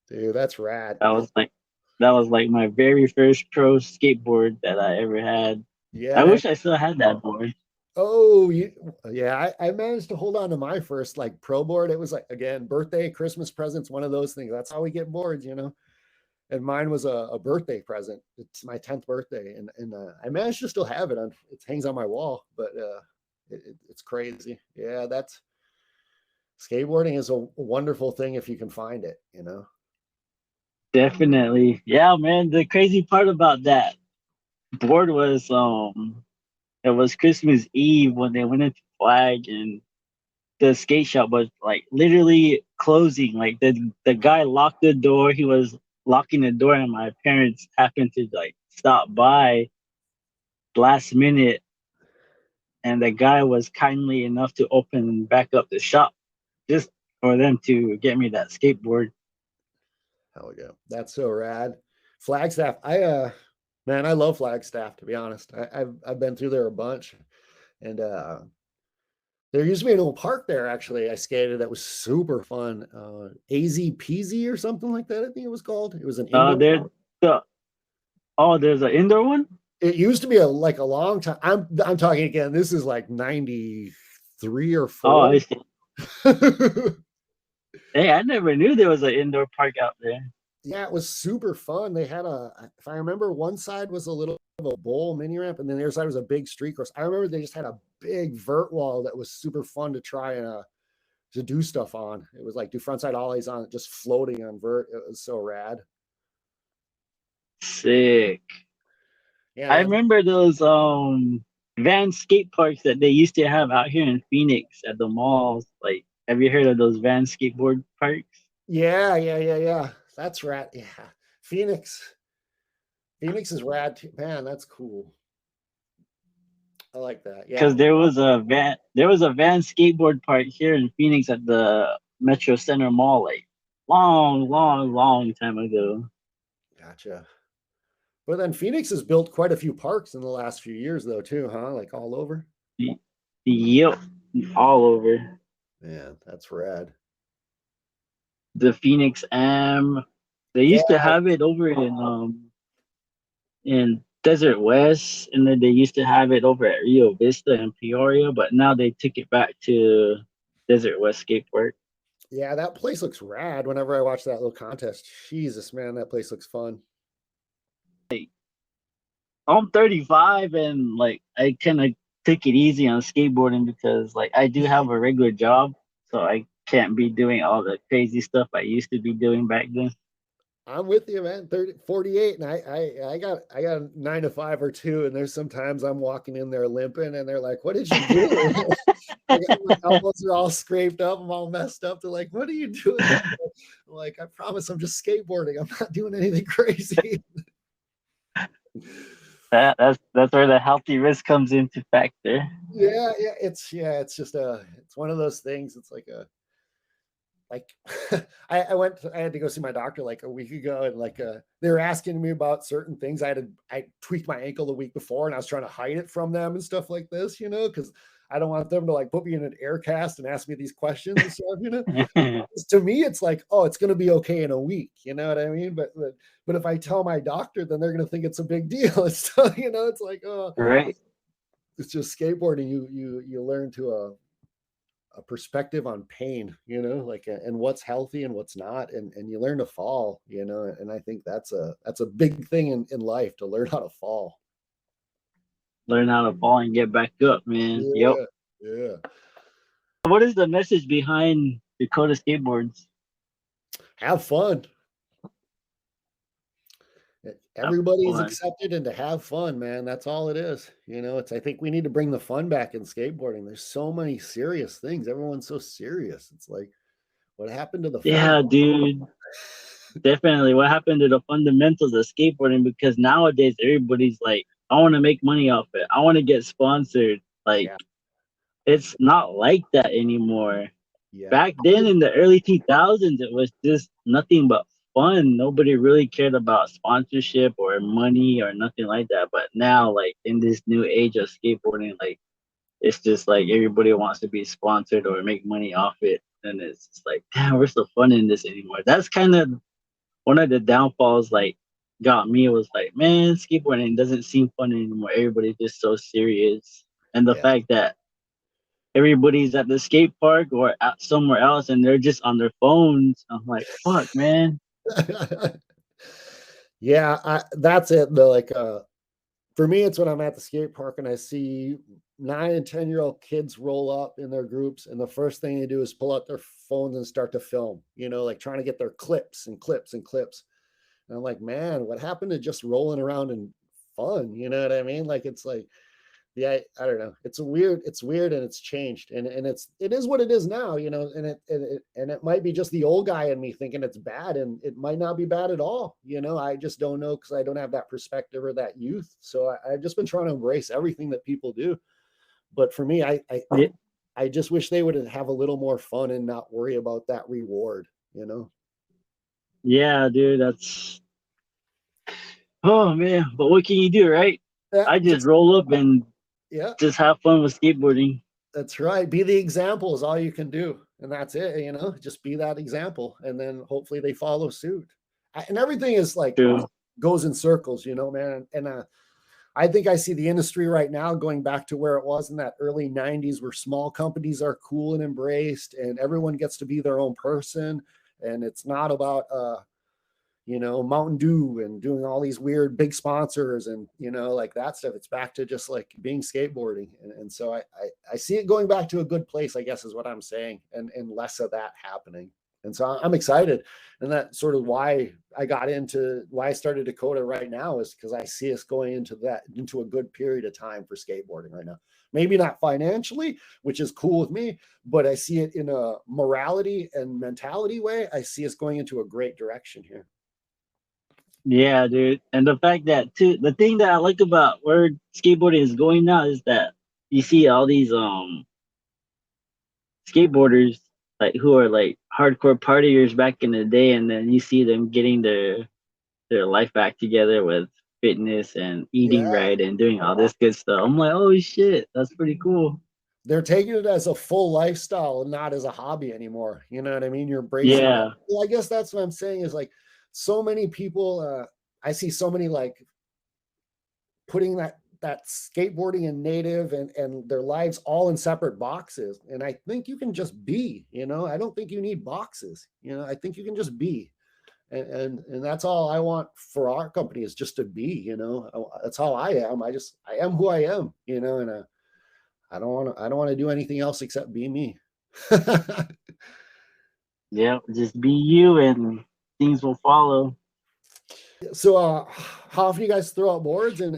Speaker 3: dude, that's rad.
Speaker 2: That was like my very first pro skateboard that I ever had.
Speaker 3: Yeah,
Speaker 2: I
Speaker 3: man.
Speaker 2: wish I still had that board.
Speaker 3: Oh, yeah. I managed to hold on to my first like pro board. It was like again, birthday, Christmas presents, one of those things. That's how we get boards. And mine was a birthday present. It's my 10th birthday, and I managed to still have it on. It hangs on my wall, but it's crazy. Yeah, that's skateboarding is a wonderful thing if you can find it.
Speaker 2: Definitely, yeah, man. The crazy part about that board was it was Christmas Eve when they went into Flag, and the skate shop was like literally closing. Like the guy locked the door. He was locking the door, and my parents happened to like stop by last minute, and the guy was kindly enough to open back up the shop just for them to get me that skateboard.
Speaker 3: Hell yeah, that's so rad. Flagstaff, man, I love Flagstaff, to be honest. I've been through there a bunch, and there used to be an old park there. Actually, I skated. That was super fun. AZ Peasy or something like that. I think it was called. It was an indoor.
Speaker 2: There's the there's an indoor one.
Speaker 3: It used to be like a long time. I'm talking again. This is like 93 or
Speaker 2: Oh,
Speaker 3: 4.
Speaker 2: I see. Hey, I never knew there was an indoor park out there.
Speaker 3: Yeah, it was super fun. They had if I remember, one side was a little of a bowl mini ramp, and then the other side was a big street course. I remember they just had a big vert wall that was super fun to try and to do stuff on. It was like do frontside ollies on it, just floating on vert. It was so rad.
Speaker 2: Sick.
Speaker 3: Yeah,
Speaker 2: I
Speaker 3: man.
Speaker 2: remember those van skate parks that they used to have out here in Phoenix at the malls. Like, have you heard of those van skateboard parks?
Speaker 3: Yeah. That's rad. Yeah. Phoenix. Phoenix is rad too. Man, that's cool. I like that. Yeah.
Speaker 2: Because there was a van skateboard park here in Phoenix at the Metro Center Mall, like long time ago.
Speaker 3: Gotcha. But then Phoenix has built quite a few parks in the last few years, though, too, huh? Like all over.
Speaker 2: Yep, all over
Speaker 3: Man, that's rad.
Speaker 2: the Phoenix Am. They
Speaker 3: Yeah,
Speaker 2: used to have it over in Desert West, and then they used to have it over at Rio Vista and Peoria, but now they took it back to Desert West Skate Park.
Speaker 3: yeah, that place looks rad. Whenever I watch that little contest, Jesus, man, that place looks fun.
Speaker 2: I'm 35 and like I kind of took it easy on skateboarding because like I do have a regular job, so I can't be doing all the crazy stuff I used to be doing back then.
Speaker 3: I'm with you, man. 30, 48, and I got a 9 to 5 or two, and there's sometimes I'm walking in there limping, and they're like, "What did you do?" My elbows are all scraped up, I'm all messed up. They're like, "What are you doing?" I'm like, "I promise, I'm just skateboarding. I'm not doing anything crazy."
Speaker 2: That's where the healthy risk comes into factor.
Speaker 3: It's just it's one of those things. It's like I had to go see my doctor like a week ago, and like they were asking me about certain things. I tweaked my ankle the week before, and I was trying to hide it from them and stuff like this, because I don't want them to like put me in an air cast and ask me these questions and stuff. To me, it's like, oh, it's gonna be okay in a week, you know what I mean? But if I tell my doctor, then they're gonna think it's a big deal. It's it's like, oh,
Speaker 2: Right.
Speaker 3: it's just skateboarding. You learn to a perspective on pain, like, and what's healthy and what's not, and you learn to fall, and I think that's a big thing in life, to learn how to fall.
Speaker 2: Learn how to fall and get back up, man. Yep.
Speaker 3: Yeah, yeah.
Speaker 2: What is the message behind Dakota Skateboards?
Speaker 3: Have fun.
Speaker 2: Have
Speaker 3: Everybody's
Speaker 2: fun.
Speaker 3: accepted, and to have fun, man. That's all it is. I think we need to bring the fun back in skateboarding. There's so many serious things. Everyone's so serious. It's like, what happened to the fun?
Speaker 2: Yeah, dude. Definitely. What happened to the fundamentals of skateboarding? Because nowadays everybody's like, I want to make money off it. I want to get sponsored. Like,
Speaker 3: Yeah,
Speaker 2: it's not like that anymore.
Speaker 3: yeah,
Speaker 2: Back then in the early 2000s, it was just nothing but fun. Nobody really cared about sponsorship or money or nothing like that. But now, like in this new age of skateboarding, like it's just like everybody wants to be sponsored or make money off it. And it's just like, damn, where's the fun in this anymore? That's kind of one of the downfalls, like, got me was like, man, skateboarding doesn't seem fun anymore. Everybody's just so serious. And the
Speaker 3: yeah.
Speaker 2: fact that everybody's at the skate park or at somewhere else and they're just on their phones. I'm like, fuck, man.
Speaker 3: Yeah, that's it. Like, for me, it's when I'm at the skate park and I see 9 and 10-year-old kids roll up in their groups, and the first thing they do is pull out their phones and start to film, like trying to get their clips and clips and clips. And I'm like, man, what happened to just rolling around and fun? You know what I mean? Like, it's like, yeah, I don't know. It's weird, and it's changed, and it is what it is now, and it might be just the old guy in me thinking it's bad, and it might not be bad at all. I just don't know, because I don't have that perspective or that youth. So I've just been trying to embrace everything that people do. But for me, I just wish they would have a little more fun and not worry about that reward.
Speaker 2: Yeah, dude, that's, oh man. But what can you do, right?
Speaker 3: Yeah,
Speaker 2: I just roll up and
Speaker 3: yeah.
Speaker 2: just have fun with skateboarding.
Speaker 3: That's right. Be the example is all you can do. And that's it, just be that example. And then hopefully they follow suit. And everything is like,
Speaker 2: True.
Speaker 3: goes in circles, man. And I think I see the industry right now going back to where it was in that early 90s, where small companies are cool and embraced, and everyone gets to be their own person. And it's not about, Mountain Dew and doing all these weird big sponsors and, like that stuff. It's back to just like being skateboarding. And so I see it going back to a good place, I guess is what I'm saying, and less of that happening. And so I'm excited. And that's sort of why I started Dakota right now, is because I see us going into a good period of time for skateboarding right now. Maybe not financially, which is cool with me, but I see it in a morality and mentality way. I see us going into a great direction here.
Speaker 2: Yeah, dude. And the fact that too, the thing that I like about where skateboarding is going now is that you see all these skateboarders like who are like hardcore partiers back in the day, and then you see them getting their life back together with fitness and eating
Speaker 3: Yeah.
Speaker 2: right and doing all this good stuff. I'm like, oh shit, that's pretty cool.
Speaker 3: They're taking it as a full lifestyle and not as a hobby anymore. You know what I mean? You're embracing
Speaker 2: Yeah.
Speaker 3: it. Well, I guess that's what I'm saying is like so many people, I see so many like putting that skateboarding and native and their lives all in separate boxes. And I think you can just be, I don't think you need boxes. I think you can just be. And that's all I want for our company, is just to be, that's how I am. I am who I am, and I don't want to do anything else except be me.
Speaker 2: Yeah, just be you and things will follow.
Speaker 3: So how often do you guys throw out boards, and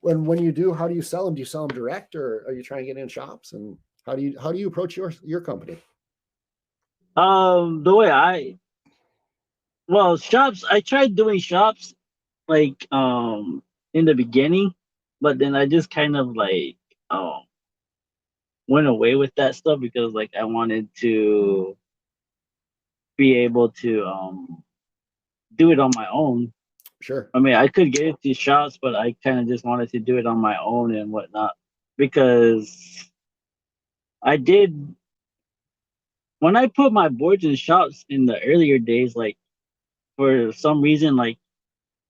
Speaker 3: when you do, how do you sell them? Do you sell them direct, or are you trying to get in shops? And how do you approach your company?
Speaker 2: The way shops, I tried doing shops like in the beginning, but then I just kind of like um went away with that stuff because like I wanted to be able to do it on my own.
Speaker 3: Sure.
Speaker 2: I mean, I could get into shops, but I kind of just wanted to do it on my own and whatnot because I did when I put my boards in shops in the earlier days, like for some reason, like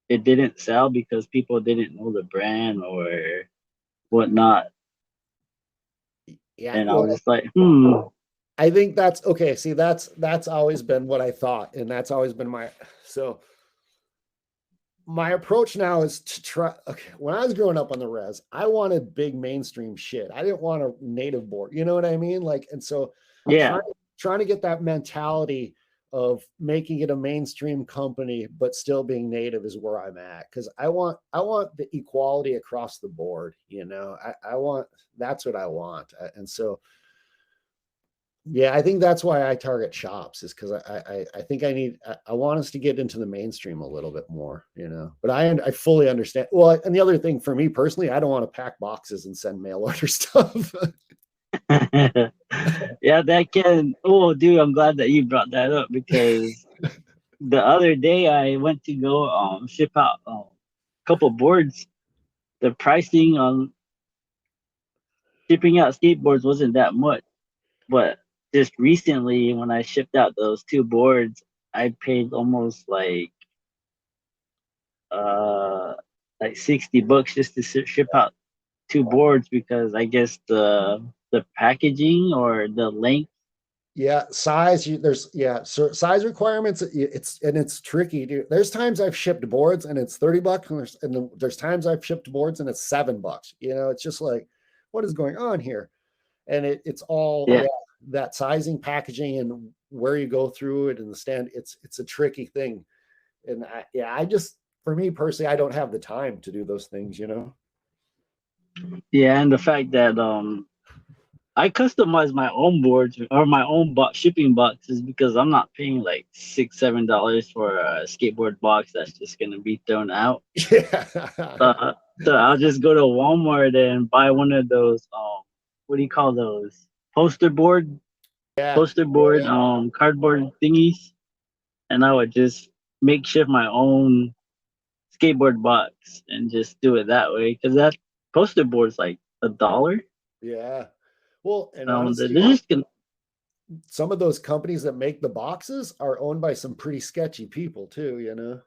Speaker 2: it didn't sell because people didn't know the brand or whatnot.
Speaker 3: Yeah.
Speaker 2: And I
Speaker 3: Well,
Speaker 2: was just like,
Speaker 3: I think that's okay. See, that's always been what I thought, and that's always been my approach now is to try. Okay, when I was growing up on the res, I wanted big mainstream shit. I didn't want a native board. You know what I mean? Like, and so
Speaker 2: yeah,
Speaker 3: trying to get that mentality of making it a mainstream company but still being native is where I'm at, because I want the equality across the board. I want, that's what I want, and so. Yeah, I think that's why I target shops, is because I think I want us to get into the mainstream a little bit more, but I fully understand. Well, and the other thing for me personally, I don't want to pack boxes and send mail order stuff.
Speaker 2: yeah, that can. Oh, dude, I'm glad that you brought that up because the other day I went to go ship out a couple boards. The pricing on shipping out skateboards wasn't that much, but just recently when I shipped out those two boards, I paid almost uh like $60 just to ship out two boards because I guess the packaging or the length.
Speaker 3: Yeah, size. So size requirements. It's tricky, dude. There's times I've shipped boards and it's $30, and there's times I've shipped boards and it's $7. It's just like, what is going on here? And it's all that sizing, packaging, and where you go through it and the stand. It's a tricky thing, and I just, for me personally, I don't have the time to do those things.
Speaker 2: Yeah, and the fact that I customize my own boards or my own shipping boxes because I'm not paying like $6-7 for a skateboard box that's just gonna be thrown out.
Speaker 3: Yeah.
Speaker 2: So I'll just go to Walmart and buy one of those what do you call those
Speaker 3: Yeah.
Speaker 2: cardboard thingies, and I would just makeshift my own skateboard box and just do it that way because that poster board's like $1.
Speaker 3: Yeah. Well, and
Speaker 2: They're
Speaker 3: honestly,
Speaker 2: just gonna.
Speaker 3: some of those companies that make the boxes are owned by some pretty sketchy people too,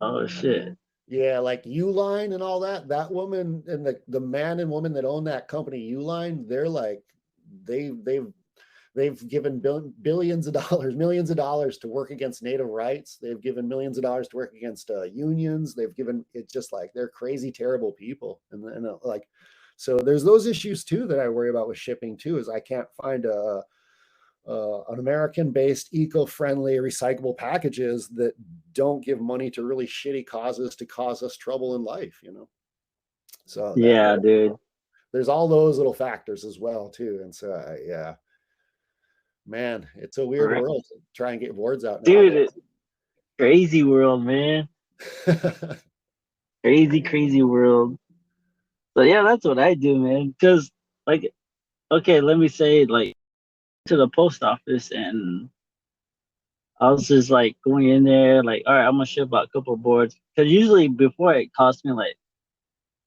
Speaker 2: Oh shit.
Speaker 3: Yeah, like Uline and all that. That woman and the man and woman that own that company, Uline, they're like, they've given billions of dollars, millions of dollars to work against native rights. They've given millions of dollars to work against unions. They've given, it's just like, they're crazy, terrible people. And like, so there's those issues too that I worry about with shipping too, is I can't find an American-based, eco-friendly, recyclable packages that don't give money to really shitty causes to cause us trouble in life, you know? So
Speaker 2: Yeah, dude.
Speaker 3: there's all those little factors as well too. And so, yeah, man, it's a weird world to try and get boards out now.
Speaker 2: Dude, crazy world, man. Crazy world. So yeah, that's what I do, man. Because like, okay, let me say like to the post office, and I was just like going in there, like, all right, I'm gonna ship out a couple of boards. Because usually before it cost me like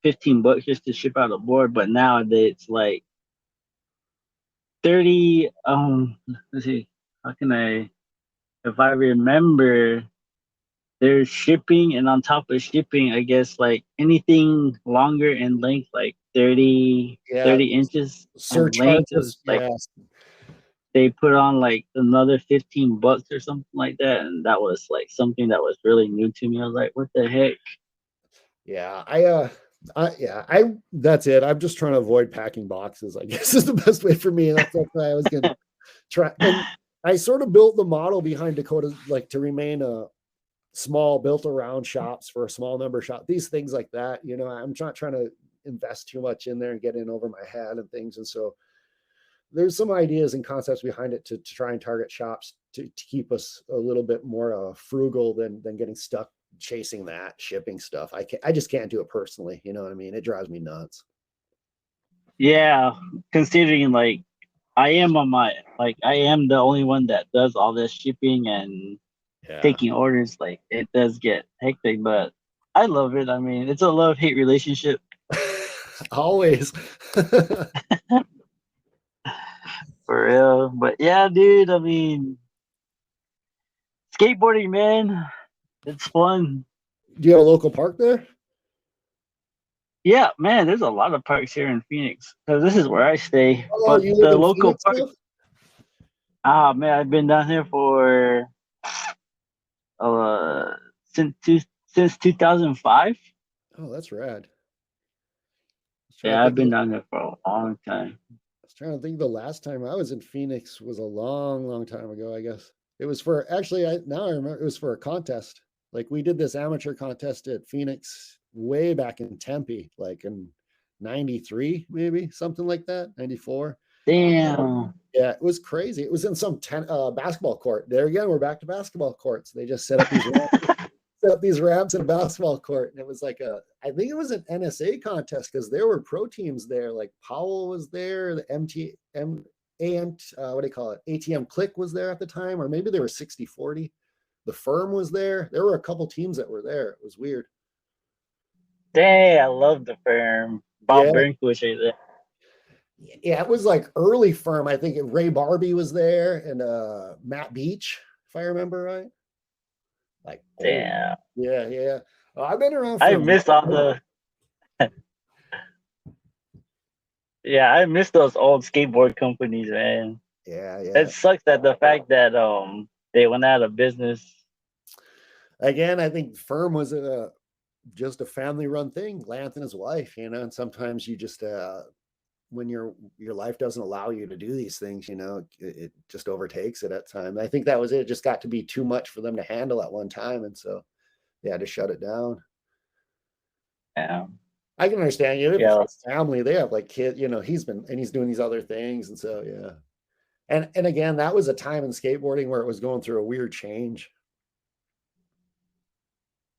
Speaker 2: $15 just to ship out a board, but nowadays it's like 30. Let's see, how can I? If I remember, there's shipping, and on top of shipping, I guess like anything longer in length, like 30,
Speaker 3: Yeah,
Speaker 2: 30 inches in length, is
Speaker 3: surcharges.
Speaker 2: like
Speaker 3: Yes.
Speaker 2: they put on like another $15 or something like that, and that was like something that was really new to me. I was like, what the heck?
Speaker 3: Yeah, that's it. I'm just trying to avoid packing boxes, I guess is the best way for me. And that's why I was gonna try. And I sort of built the model behind Dakota, like to remain a small, built around shops for a small number of shops, these things like that. You know, I'm not trying to invest too much in there and get in over my head and things. And so there's some ideas and concepts behind it to try and target shops to keep us a little bit more frugal than getting stuck chasing that shipping stuff. I just can't do it personally. You know what I mean? It drives me nuts.
Speaker 2: Yeah, considering like I am the only one that does all this shipping and taking orders. Like it does get hectic, but I love it. I mean, it's a love-hate relationship.
Speaker 3: Always.
Speaker 2: For real. But yeah, dude, I mean, skateboarding, man, it's fun.
Speaker 3: Do you have a local park there?
Speaker 2: Yeah, man, there's a lot of parks here in Phoenix because this is where I stay.
Speaker 3: Oh,
Speaker 2: But
Speaker 3: you live
Speaker 2: the
Speaker 3: in
Speaker 2: local
Speaker 3: Phoenix
Speaker 2: park, man, I've been down here for uh since since 2005.
Speaker 3: Oh, that's rad.
Speaker 2: Yeah, I've been down there for a long time.
Speaker 3: I was trying to think the last time I was in Phoenix was a long time ago, I guess. It was for actually now I remember it was for a contest. Like we did this amateur contest at Phoenix way back in Tempe, like in 93, maybe something like that, 94.
Speaker 2: Damn.
Speaker 3: Yeah, it was crazy. It was in some basketball court. There again, we're back to basketball courts. They just set up these ramps in a basketball court, and it was like I think it was an NSA contest because there were pro teams there. Like Powell was there, the what do you call it? ATM Click was there at the time, or maybe they were 60-40. The Firm was there. There were a couple teams that were there. It was weird.
Speaker 2: Dang, I love the Firm. Bob
Speaker 3: Yeah.
Speaker 2: Bernquist right there.
Speaker 3: Yeah, it was like early Firm. I think Ray Barbie was there and Matt Beach, if I remember right. Like,
Speaker 2: damn.
Speaker 3: Yeah. I've been around.
Speaker 2: I miss all the. Yeah, I miss those old skateboard companies, man.
Speaker 3: Yeah.
Speaker 2: It sucks that the fact that they went out of business.
Speaker 3: Again, I think Firm was just a family-run thing. Lance and his wife, you know, and sometimes you just when your life doesn't allow you to do these things, you know, it just overtakes it at times. I think that was it. It just got to be too much for them to handle at one time, and so they had to shut it down.
Speaker 2: Yeah,
Speaker 3: I can understand. You know,
Speaker 2: yeah.
Speaker 3: family, they have like kids. You know, he's doing these other things, and so yeah. And again, that was a time in skateboarding where it was going through a weird change.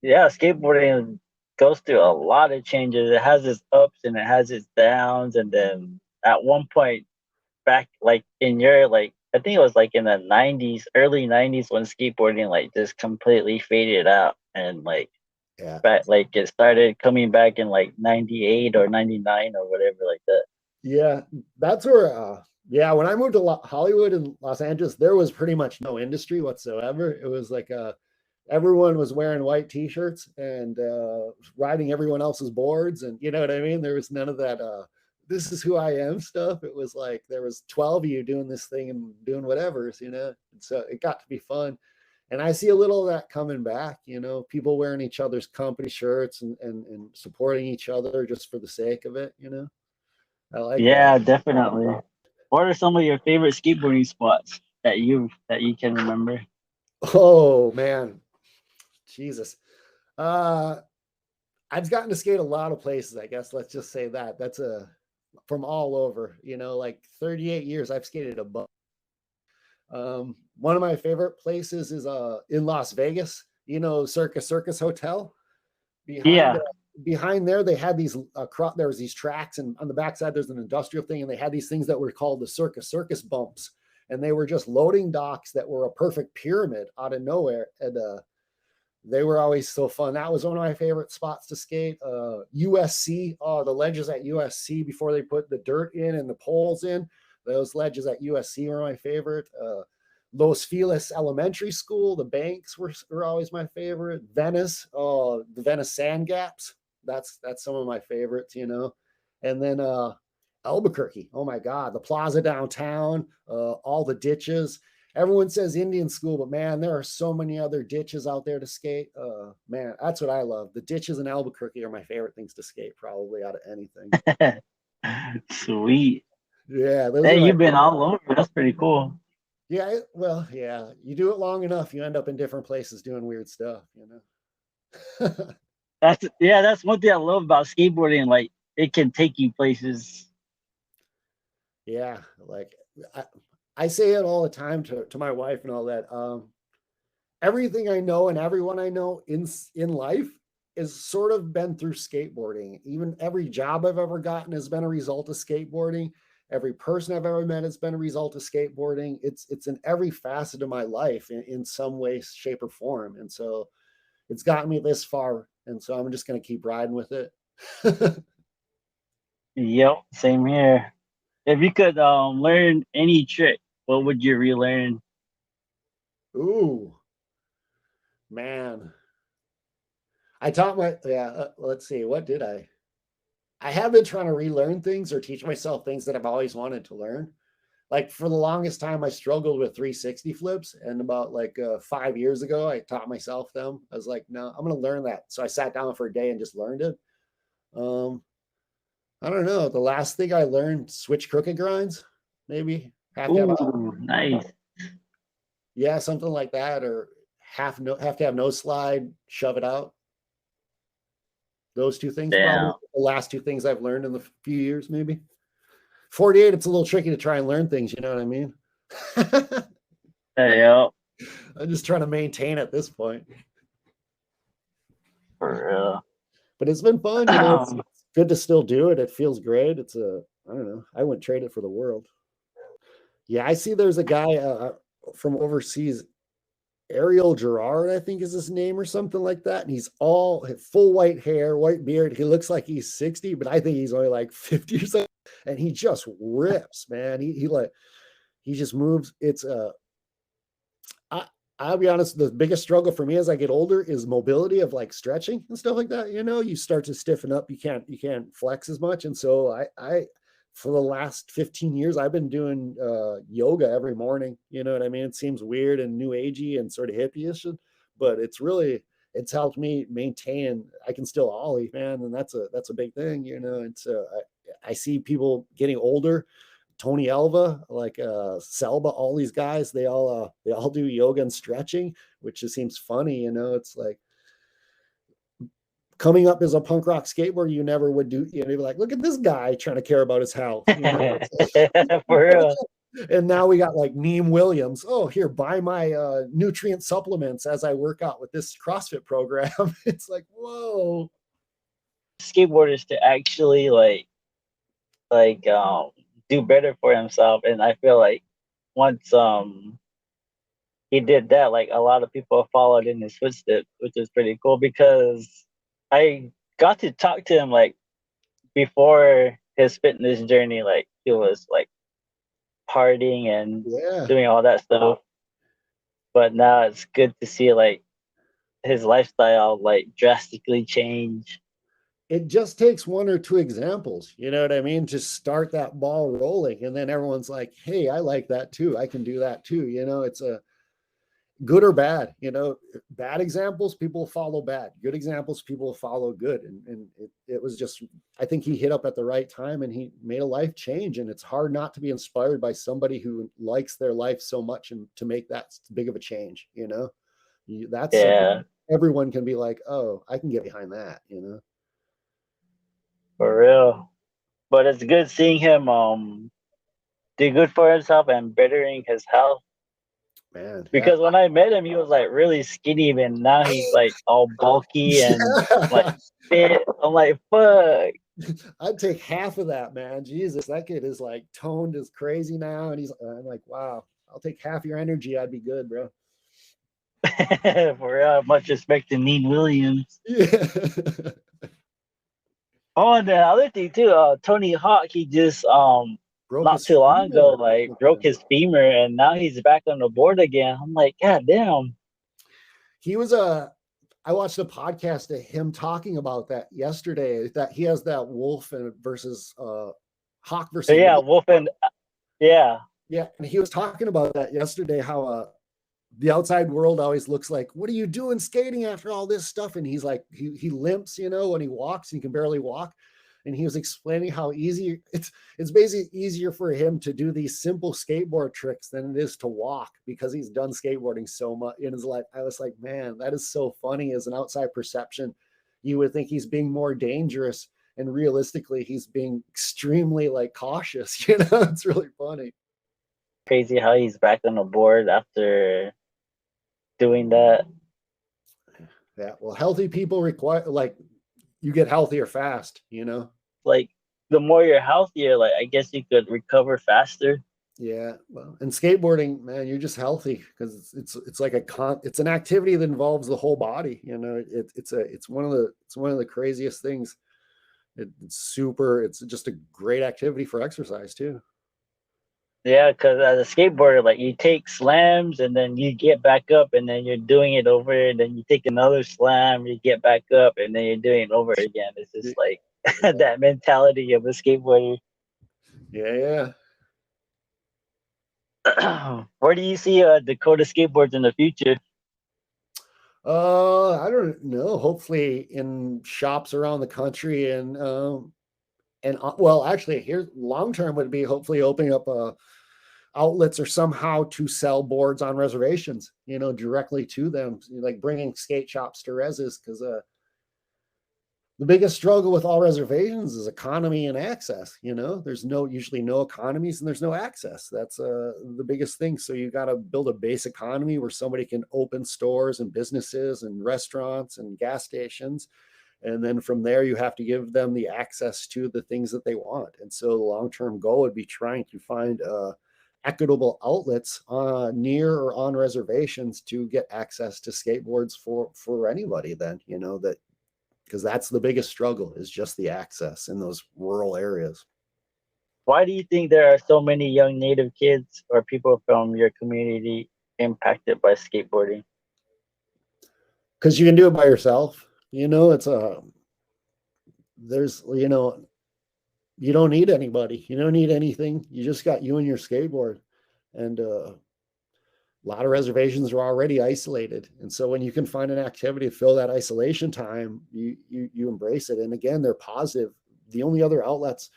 Speaker 2: Yeah, skateboarding goes through a lot of changes. It has its ups and it has its downs, and then at one point back like in your like I think it was like in the 90s, early 90s when skateboarding like just completely faded out, and like back, like it started coming back in like 98 or 99 or whatever like that.
Speaker 3: Yeah, that's where when I moved to Hollywood and Los Angeles, there was pretty much no industry whatsoever. It was like everyone was wearing white t-shirts and riding everyone else's boards, and you know what I mean? There was none of that this is who I am stuff. It was like there was 12 of you doing this thing and doing whatever, you know. And so it got to be fun. And I see a little of that coming back, you know, people wearing each other's company shirts and supporting each other just for the sake of it, you know. I like that.
Speaker 2: Definitely. What are some of your favorite skateboarding spots that you can remember?
Speaker 3: Oh man, Jesus. Uh, I've gotten to skate a lot of places, I guess. Let's just say that. That's from all over, like 38 years I've skated a bunch. One of my favorite places is in Las Vegas, Circus Hotel. Behind
Speaker 2: Yeah.
Speaker 3: behind there, they had these there was these tracks, and on the backside there's an industrial thing, and they had these things that were called the circus bumps, and they were just loading docks that were a perfect pyramid out of nowhere, and they were always so fun. That was one of my favorite spots to skate. USC, the ledges at USC before they put the dirt in and the poles in, those ledges at USC were my favorite. Los Feliz Elementary School, the banks were always my favorite. Venice, the Venice Sand Gaps, that's some of my favorites, And then Albuquerque, oh my God, the plaza downtown, all the ditches. Everyone says Indian School, but man, there are so many other ditches out there to skate. Man, that's what I love. The ditches in Albuquerque are my favorite things to skate, probably out of anything.
Speaker 2: Sweet.
Speaker 3: Yeah,
Speaker 2: Hey, you've been all over. That's pretty cool.
Speaker 3: Yeah, well, yeah. You do it long enough, you end up in different places doing weird stuff,
Speaker 2: That's one thing I love about skateboarding. Like, it can take you places.
Speaker 3: Yeah, like I say it all the time to my wife and all that. Everything I know and everyone I know in life is sort of been through skateboarding. Even every job I've ever gotten has been a result of skateboarding. Every person I've ever met has been a result of skateboarding. It's in every facet of my life in some way, shape, or form. And so it's gotten me this far. And so I'm just going to keep riding with it.
Speaker 2: Yep, same here. If you could learn any trick, what would you relearn?
Speaker 3: Ooh, man. Let's see, what did I have been trying to relearn things or teach myself things that I've always wanted to learn. Like for the longest time, I struggled with 360 flips. And about 5 years ago, I taught myself them. I was like, no, I'm going to learn that. So I sat down for a day and just learned it. I don't know. The last thing I learned, switch crooked grinds, maybe.
Speaker 2: Nice.
Speaker 3: Yeah, something like that. Or have to have no slide, shove it out. Those two things, probably the last two things I've learned in the few years, maybe. 48, it's a little tricky to try and learn things, you know what I mean?
Speaker 2: Yeah.
Speaker 3: I'm just trying to maintain at this point.
Speaker 2: For real.
Speaker 3: But it's been fun, it's good to still do it. It feels great. I don't know. I wouldn't trade it for the world. Yeah, I see there's a guy from overseas, Ariel Gerard, I think is his name or something like that. And he's all full white hair, white beard. He looks like he's 60, but I think he's only like 50 or something. And he just rips, man. He just moves. I'll be honest, the biggest struggle for me as I get older is mobility of stretching and stuff like that. You start to stiffen up. You can't flex as much. And so I for the last 15 years, I've been doing yoga every morning. You know what I mean? It seems weird and new agey and sort of hippie-ish, but it's helped me maintain. I can still ollie, man. And that's a big thing, And so I see people getting older, Tony Elva, Selba, all these guys, they all do yoga and stretching, which just seems funny. It's like coming up as a punk rock skateboarder, you never would do, you'd be like, look at this guy trying to care about his health.
Speaker 2: For real.
Speaker 3: And now we got Neem Williams. Oh, here, buy my nutrient supplements as I work out with this CrossFit program. It's like, whoa.
Speaker 2: Skateboarders to actually do better for himself, and I feel like once he did that, a lot of people followed in his footsteps, which is pretty cool because I got to talk to him before his fitness journey. He was partying and doing all that stuff, but now it's good to see his lifestyle drastically change.
Speaker 3: It just takes one or two examples, you know what I mean? Just start that ball rolling. And then everyone's like, hey, I like that too. I can do that too. good or bad, bad examples, people follow bad, good examples, people follow good. And it was just, I think he hit up at the right time and he made a life change. And it's hard not to be inspired by somebody who likes their life so much and to make that big of a change, that's
Speaker 2: Yeah,
Speaker 3: everyone can be like, oh, I can get behind that,
Speaker 2: for real. But it's good seeing him do good for himself and bettering his health.
Speaker 3: man. Yeah.
Speaker 2: Because when I met him, he was like really skinny, and now he's like all bulky and like fit. I'm like, fuck.
Speaker 3: I'd take half of that, man. Jesus, that kid is like toned as crazy now. And I'm like, wow, I'll take half your energy. I'd be good, bro.
Speaker 2: For real, much respect to Neen Williams.
Speaker 3: Yeah.
Speaker 2: Oh, and the other thing too, Tony Hawk, he just
Speaker 3: Broke
Speaker 2: not
Speaker 3: his
Speaker 2: too long ago,
Speaker 3: femur.
Speaker 2: like broke his femur, and now he's back on the board again. I'm like, God damn.
Speaker 3: He was I watched a podcast of him talking about that yesterday, that he has that wolf and versus hawk versus
Speaker 2: Yeah,
Speaker 3: wolf.
Speaker 2: Wolf and yeah.
Speaker 3: Yeah. And he was talking about that yesterday, how the outside world always looks like, what are you doing skating after all this stuff? And he's like, he limps, when he walks, he can barely walk. And he was explaining how easy it's basically easier for him to do these simple skateboard tricks than it is to walk, because he's done skateboarding so much in his life. I was like, man, that is so funny. As an outside perception, you would think he's being more dangerous, and realistically he's being extremely like cautious. It's really funny.
Speaker 2: Crazy how he's back on the board after doing that.
Speaker 3: Yeah, well, healthy people require, like, you get healthier fast,
Speaker 2: Like the more you're healthier, like I guess you could recover faster.
Speaker 3: Yeah, well, and skateboarding, man, you're just healthy because it's like it's an activity that involves the whole body. It's one of the craziest things. It's just a great activity for exercise too.
Speaker 2: Yeah, because as a skateboarder, like you take slams and then you get back up and then you're doing it over, and then you take another slam, you get back up, and then you're doing it over again. It's just like that mentality of a skateboarder.
Speaker 3: Yeah.
Speaker 2: Where do you see Dakota Skateboards in the future?
Speaker 3: I don't know. Hopefully in shops around the country, and well, actually, here long term would be hopefully opening up outlets or somehow to sell boards on reservations, directly to them, like bringing skate shops to reses, because the biggest struggle with all reservations is economy and access. There's usually no economies and there's no access. That's the biggest thing. So you got to build a base economy where somebody can open stores and businesses and restaurants and gas stations. And then from there, you have to give them the access to the things that they want. And so the long-term goal would be trying to find equitable outlets near or on reservations to get access to skateboards for anybody then, that, because that's the biggest struggle, is just the access in those rural areas.
Speaker 2: Why do you think there are so many young Native kids or people from your community impacted by skateboarding?
Speaker 3: Because you can do it by yourself. It's there's, you don't need anybody. You don't need anything. You just got you and your skateboard. And a lot of reservations are already isolated. And so when you can find an activity to fill that isolation time, you embrace it. And again, they're positive. The only other outlets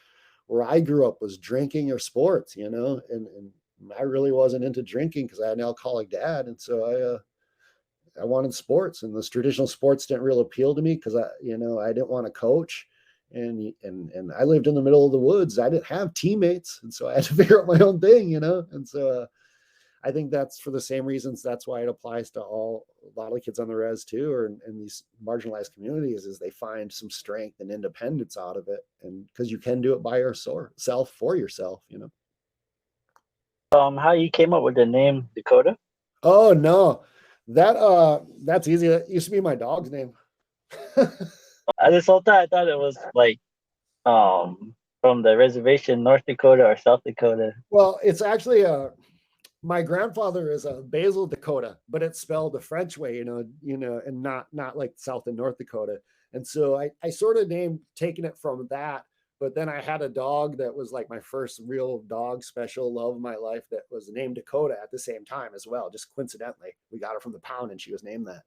Speaker 3: where I grew up was drinking or sports, and I really wasn't into drinking because I had an alcoholic dad. And so I wanted sports, and those traditional sports didn't really appeal to me because I didn't want to coach. And I lived in the middle of the woods. I didn't have teammates. And so I had to figure out my own thing, and so I think that's for the same reasons. That's why it applies to a lot of kids on the res too, or in these marginalized communities, is they find some strength and independence out of it. And because you can do it by yourself for yourself,
Speaker 2: How you came up with the name Dakota?
Speaker 3: Oh no, that's easy. That used to be my dog's name.
Speaker 2: This whole time I thought it was like from the reservation, North Dakota or South Dakota.
Speaker 3: Well, it's actually my grandfather is a Basil Dakota, but it's spelled the French way, and not like South and North Dakota. And so I sort of taking it from that, But then I had a dog that was like my first real dog, special love of my life, that was named Dakota at the same time as well. Just coincidentally, we got her from the pound and she was named that.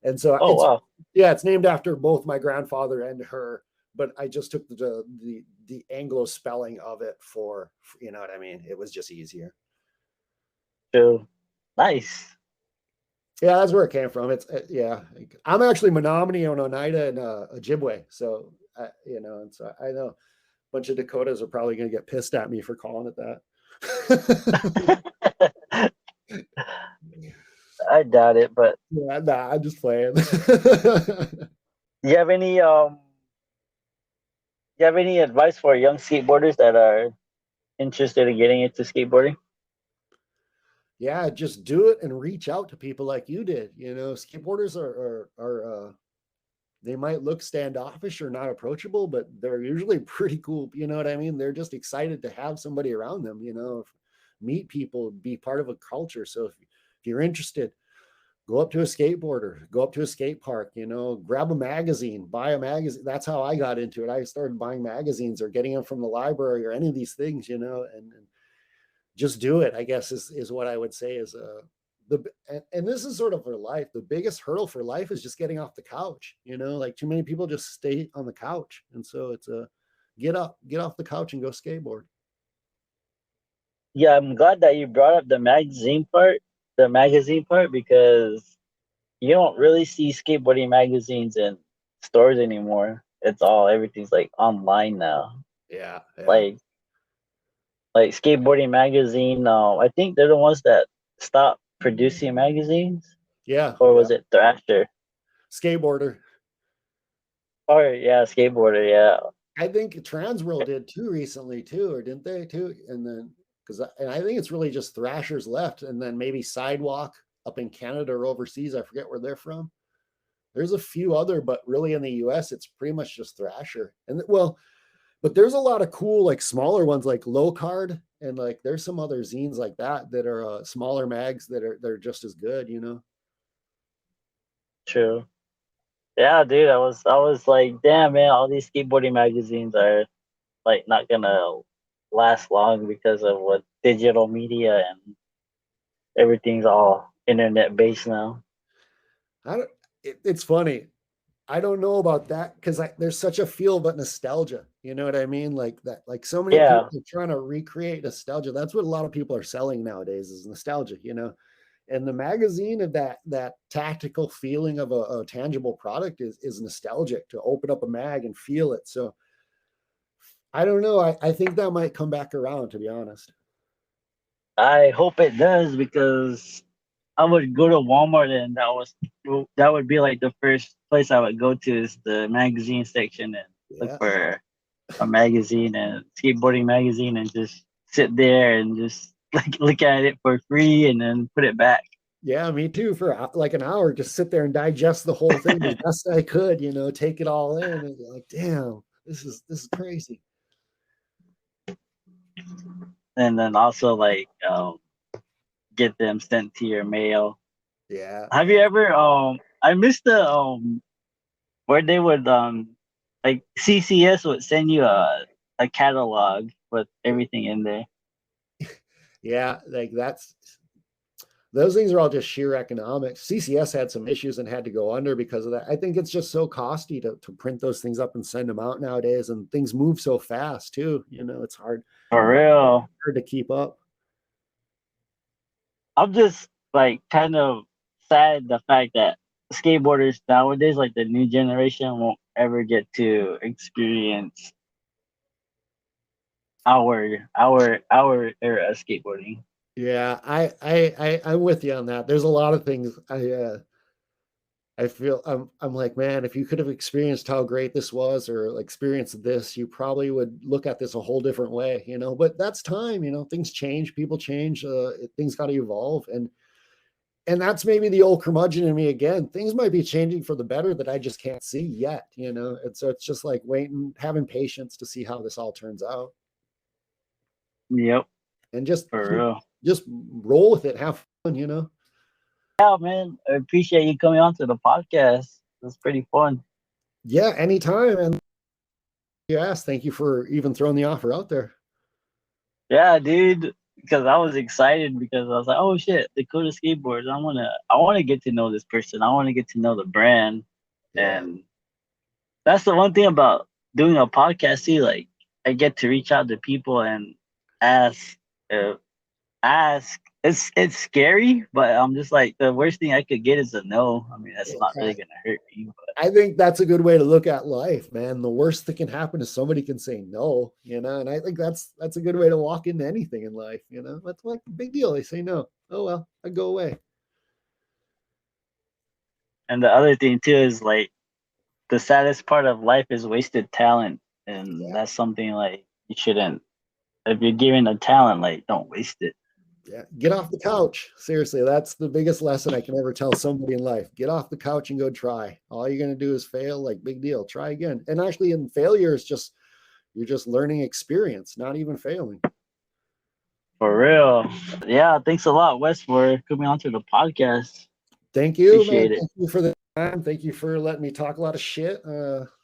Speaker 3: And so
Speaker 2: Oh wow.
Speaker 3: it's named after both my grandfather and her, but I just took the Anglo spelling of it for, you know what I mean? It was just easier.
Speaker 2: True. Nice.
Speaker 3: Yeah, that's where it came from. It's yeah. I'm actually Menominee on Oneida and Ojibwe, so you know, and so I know a bunch of Dakotas are probably going to get pissed at me for calling it that.
Speaker 2: I doubt it, but
Speaker 3: Yeah, nah, I'm just playing.
Speaker 2: you have any you have any advice for young skateboarders that are interested in getting into skateboarding?
Speaker 3: Yeah, just do it and reach out to people like you did. You know, skateboarders are they might look standoffish or not approachable, but they're usually pretty cool. You know what I mean? They're just excited to have somebody around them, you know, meet people, be part of a culture. So if you're interested, go up to a skateboarder, go up to a skate park, you know, grab a magazine, buy a magazine. That's how I got into it. I started buying magazines or getting them from the library or any of these things, you know, and just do it, I guess is what I would say is and this is sort of for life. The biggest hurdle for life is just getting off the couch, you know, like too many people just stay on the couch. And so it's get off the couch and go skateboard.
Speaker 2: Yeah, I'm glad that you brought up the magazine part, because you don't really see skateboarding magazines in stores anymore. Everything's like online now.
Speaker 3: Yeah.
Speaker 2: Like skateboarding magazine, I think they're the ones that stopped producing magazines,
Speaker 3: Yeah.
Speaker 2: or was it Thrasher?
Speaker 3: Skateboarder.
Speaker 2: Or yeah, skateboarder, yeah.
Speaker 3: I think Transworld did too recently too, or didn't they too? And then and I think it's really just Thrashers left, and then maybe Sidewalk up in Canada or overseas. I forget where they're from. There's a few other, but really in the US, it's pretty much just Thrasher. And well, but there's a lot of cool, like smaller ones like Low Card, and like there's some other zines like that are smaller mags they're just as good, you know.
Speaker 2: True. Yeah, dude, I was like, damn man, all these skateboarding magazines are like not gonna last long because of what digital media and everything's all internet based now.
Speaker 3: It's funny. I don't know about that because there's such a feel but nostalgia. You know what I mean? Like that, like so many
Speaker 2: Yeah,
Speaker 3: people are trying to recreate nostalgia. That's what a lot of people are selling nowadays is nostalgia, you know. And the magazine of that tactical feeling of a tangible product is nostalgic to open up a mag and feel it. So I don't know. I think that might come back around, to be honest.
Speaker 2: I hope it does, because I would go to Walmart and that would be like the first place I would go to is the magazine section and look
Speaker 3: Yeah.
Speaker 2: for a magazine and skateboarding magazine and just sit there and just like look at it for free and then put it back.
Speaker 3: Yeah, me too. For like an hour, just sit there and digest the whole thing as best I could, you know, take it all in and be like, damn, this is crazy.
Speaker 2: And then also like get them sent to your mail.
Speaker 3: Yeah.
Speaker 2: Have you ever I missed the where they would like CCS would send you a catalog with everything in there.
Speaker 3: Yeah, like those things are all just sheer economics. CCS had some issues and had to go under because of that. I think it's just so costly to print those things up and send them out nowadays, and things move so fast too. You know, it's hard
Speaker 2: For real.
Speaker 3: to keep up.
Speaker 2: I'm just like kind of sad the fact that skateboarders nowadays, like the new generation, won't ever get to experience our era of skateboarding.
Speaker 3: Yeah, I'm with you on that. There's a lot of things I feel I'm like, man, if you could have experienced how great this was or like, experienced this, you probably would look at this a whole different way, you know. But that's time, you know, things change, people change, things got to evolve. And that's maybe the old curmudgeon in me again. Things might be changing for the better that I just can't see yet, you know. And so it's just like waiting, having patience to see how this all turns out.
Speaker 2: Yep,
Speaker 3: And just
Speaker 2: for real.
Speaker 3: just roll with it, have fun, you know.
Speaker 2: Yeah, man, I appreciate you coming on to the podcast. It was pretty fun.
Speaker 3: Yeah, anytime. And you asked. Thank you for even throwing the offer out there.
Speaker 2: Yeah, dude. Because I was excited because I was like, oh shit, Dakota Skateboards. I wanna get to know this person. I wanna get to know the brand.
Speaker 3: Yeah.
Speaker 2: And that's the one thing about doing a podcast too. Like I get to reach out to people and ask uh, ask. It's scary, but I'm just like the worst thing I could get is a no. I mean, that's not really gonna hurt me. But
Speaker 3: I think that's a good way to look at life, man. The worst that can happen is somebody can say no, and I think that's a good way to walk into anything in life, That's like a big deal. They say no. Oh well, I go away.
Speaker 2: and the other thing too is like the saddest part of life is wasted talent, and
Speaker 3: Yeah,
Speaker 2: that's something like you shouldn't. If you're given a talent, like don't waste it.
Speaker 3: yeah. Get off the couch. Seriously, that's the biggest lesson I can ever tell somebody in life. Get off the couch and go try. All you're gonna do is fail. Like big deal. Try again. And actually, in failure is just you're just learning experience, not even failing.
Speaker 2: For real. Yeah, thanks a lot, Wes, for coming onto the podcast.
Speaker 3: Thank you, man.
Speaker 2: Appreciate it.
Speaker 3: Thank you for the time. Thank you for letting me talk a lot of shit.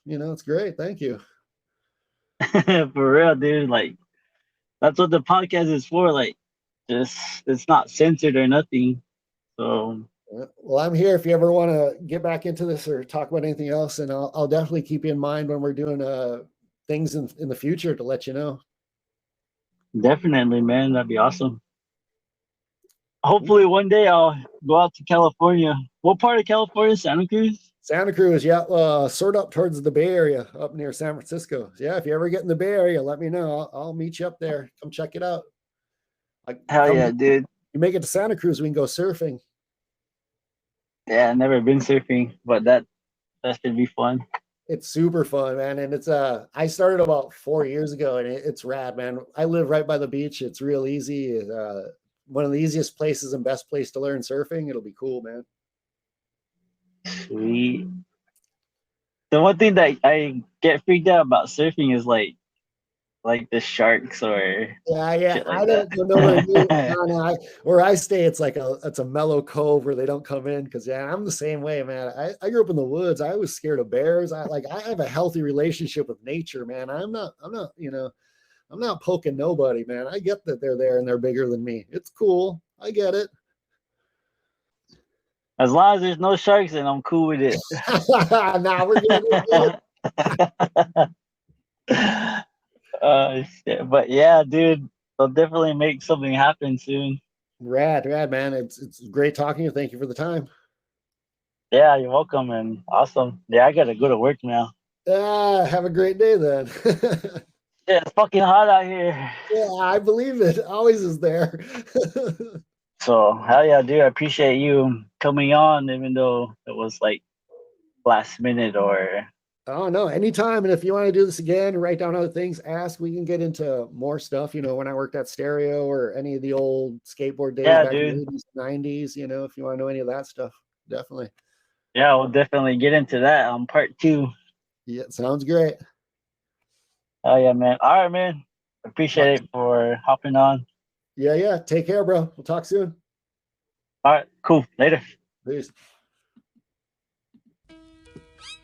Speaker 3: It's great. Thank you.
Speaker 2: For real, dude. Like that's what the podcast is for. Like, just it's not censored or nothing. So
Speaker 3: Well, I'm here if you ever want to get back into this or talk about anything else, and I'll definitely keep you in mind when we're doing things in the future to let you know.
Speaker 2: definitely, man, that'd be awesome. Hopefully, one day I'll go out to California. What part of California? Santa Cruz?
Speaker 3: Santa Cruz, yeah, sort of up towards the Bay Area, up near San Francisco. Yeah, if you ever get in the Bay Area, let me know. I'll meet you up there. Come check it out.
Speaker 2: Hell yeah, dude.
Speaker 3: You make it to Santa Cruz, we can go surfing.
Speaker 2: Yeah, I've never been surfing, but that should be fun.
Speaker 3: It's super fun, man. And it's I started about 4 years ago, and it's rad, man. I live right by the beach. It's real easy. One of the easiest places and best place to learn surfing. It'll be cool, man.
Speaker 2: Sweet. The one thing that I get freaked out about surfing is like the sharks or
Speaker 3: Yeah.
Speaker 2: shit like
Speaker 3: I don't
Speaker 2: that.
Speaker 3: know where I stay. It's like it's a mellow cove where they don't come in because I'm the same way, man. I grew up in the woods. I was scared of bears. I have a healthy relationship with nature, man. I'm not I'm not poking nobody, man. I get that they're there and they're bigger than me. It's cool. I get it.
Speaker 2: As long as there's no sharks, then I'm cool with it.
Speaker 3: Nah, we're good.
Speaker 2: Shit. But yeah, dude, I'll definitely make something happen soon.
Speaker 3: Rad, man. It's great talking to you. Thank you for the time.
Speaker 2: Yeah, you're welcome and awesome. Yeah, I gotta go to work now.
Speaker 3: Have a great day then.
Speaker 2: Yeah, it's fucking hot out here.
Speaker 3: Yeah, I believe it. Always is there.
Speaker 2: So hell yeah, dude. I appreciate you coming on, even though it was like last minute or.
Speaker 3: Oh no, anytime. And if you want to do this again, write down other things, ask. We can get into more stuff. When I worked at Stereo or any of the old skateboard days back in the 80s, 90s, if you want to know any of that stuff, definitely.
Speaker 2: Yeah, we'll definitely get into that on part 2.
Speaker 3: Yeah, sounds great.
Speaker 2: Oh yeah, man. All right, man. Appreciate it for hopping on.
Speaker 3: Yeah. Take care, bro. We'll talk soon.
Speaker 2: All right, cool. Later.
Speaker 3: Peace.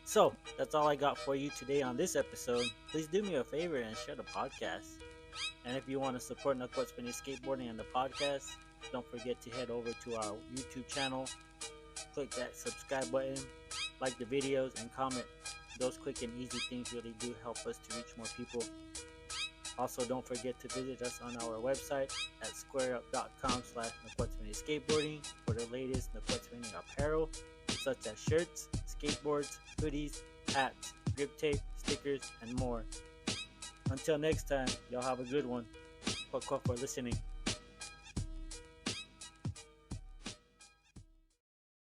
Speaker 4: So, that's all I got for you today on this episode. Please do me a favor and share the podcast. And if you want to support Naqwatsveni Skateboarding and the podcast, don't forget to head over to our YouTube channel, click that subscribe button, like the videos, and comment. Those quick and easy things really do help us to reach more people. Also, don't forget to visit us on our website at squareup.com/Naqwatsveni Skateboarding for the latest Naqwatsveni apparel, such as shirts, skateboards, hoodies, hats, grip tape, stickers, and more. Until next time, y'all have a good one. Fuck off for listening.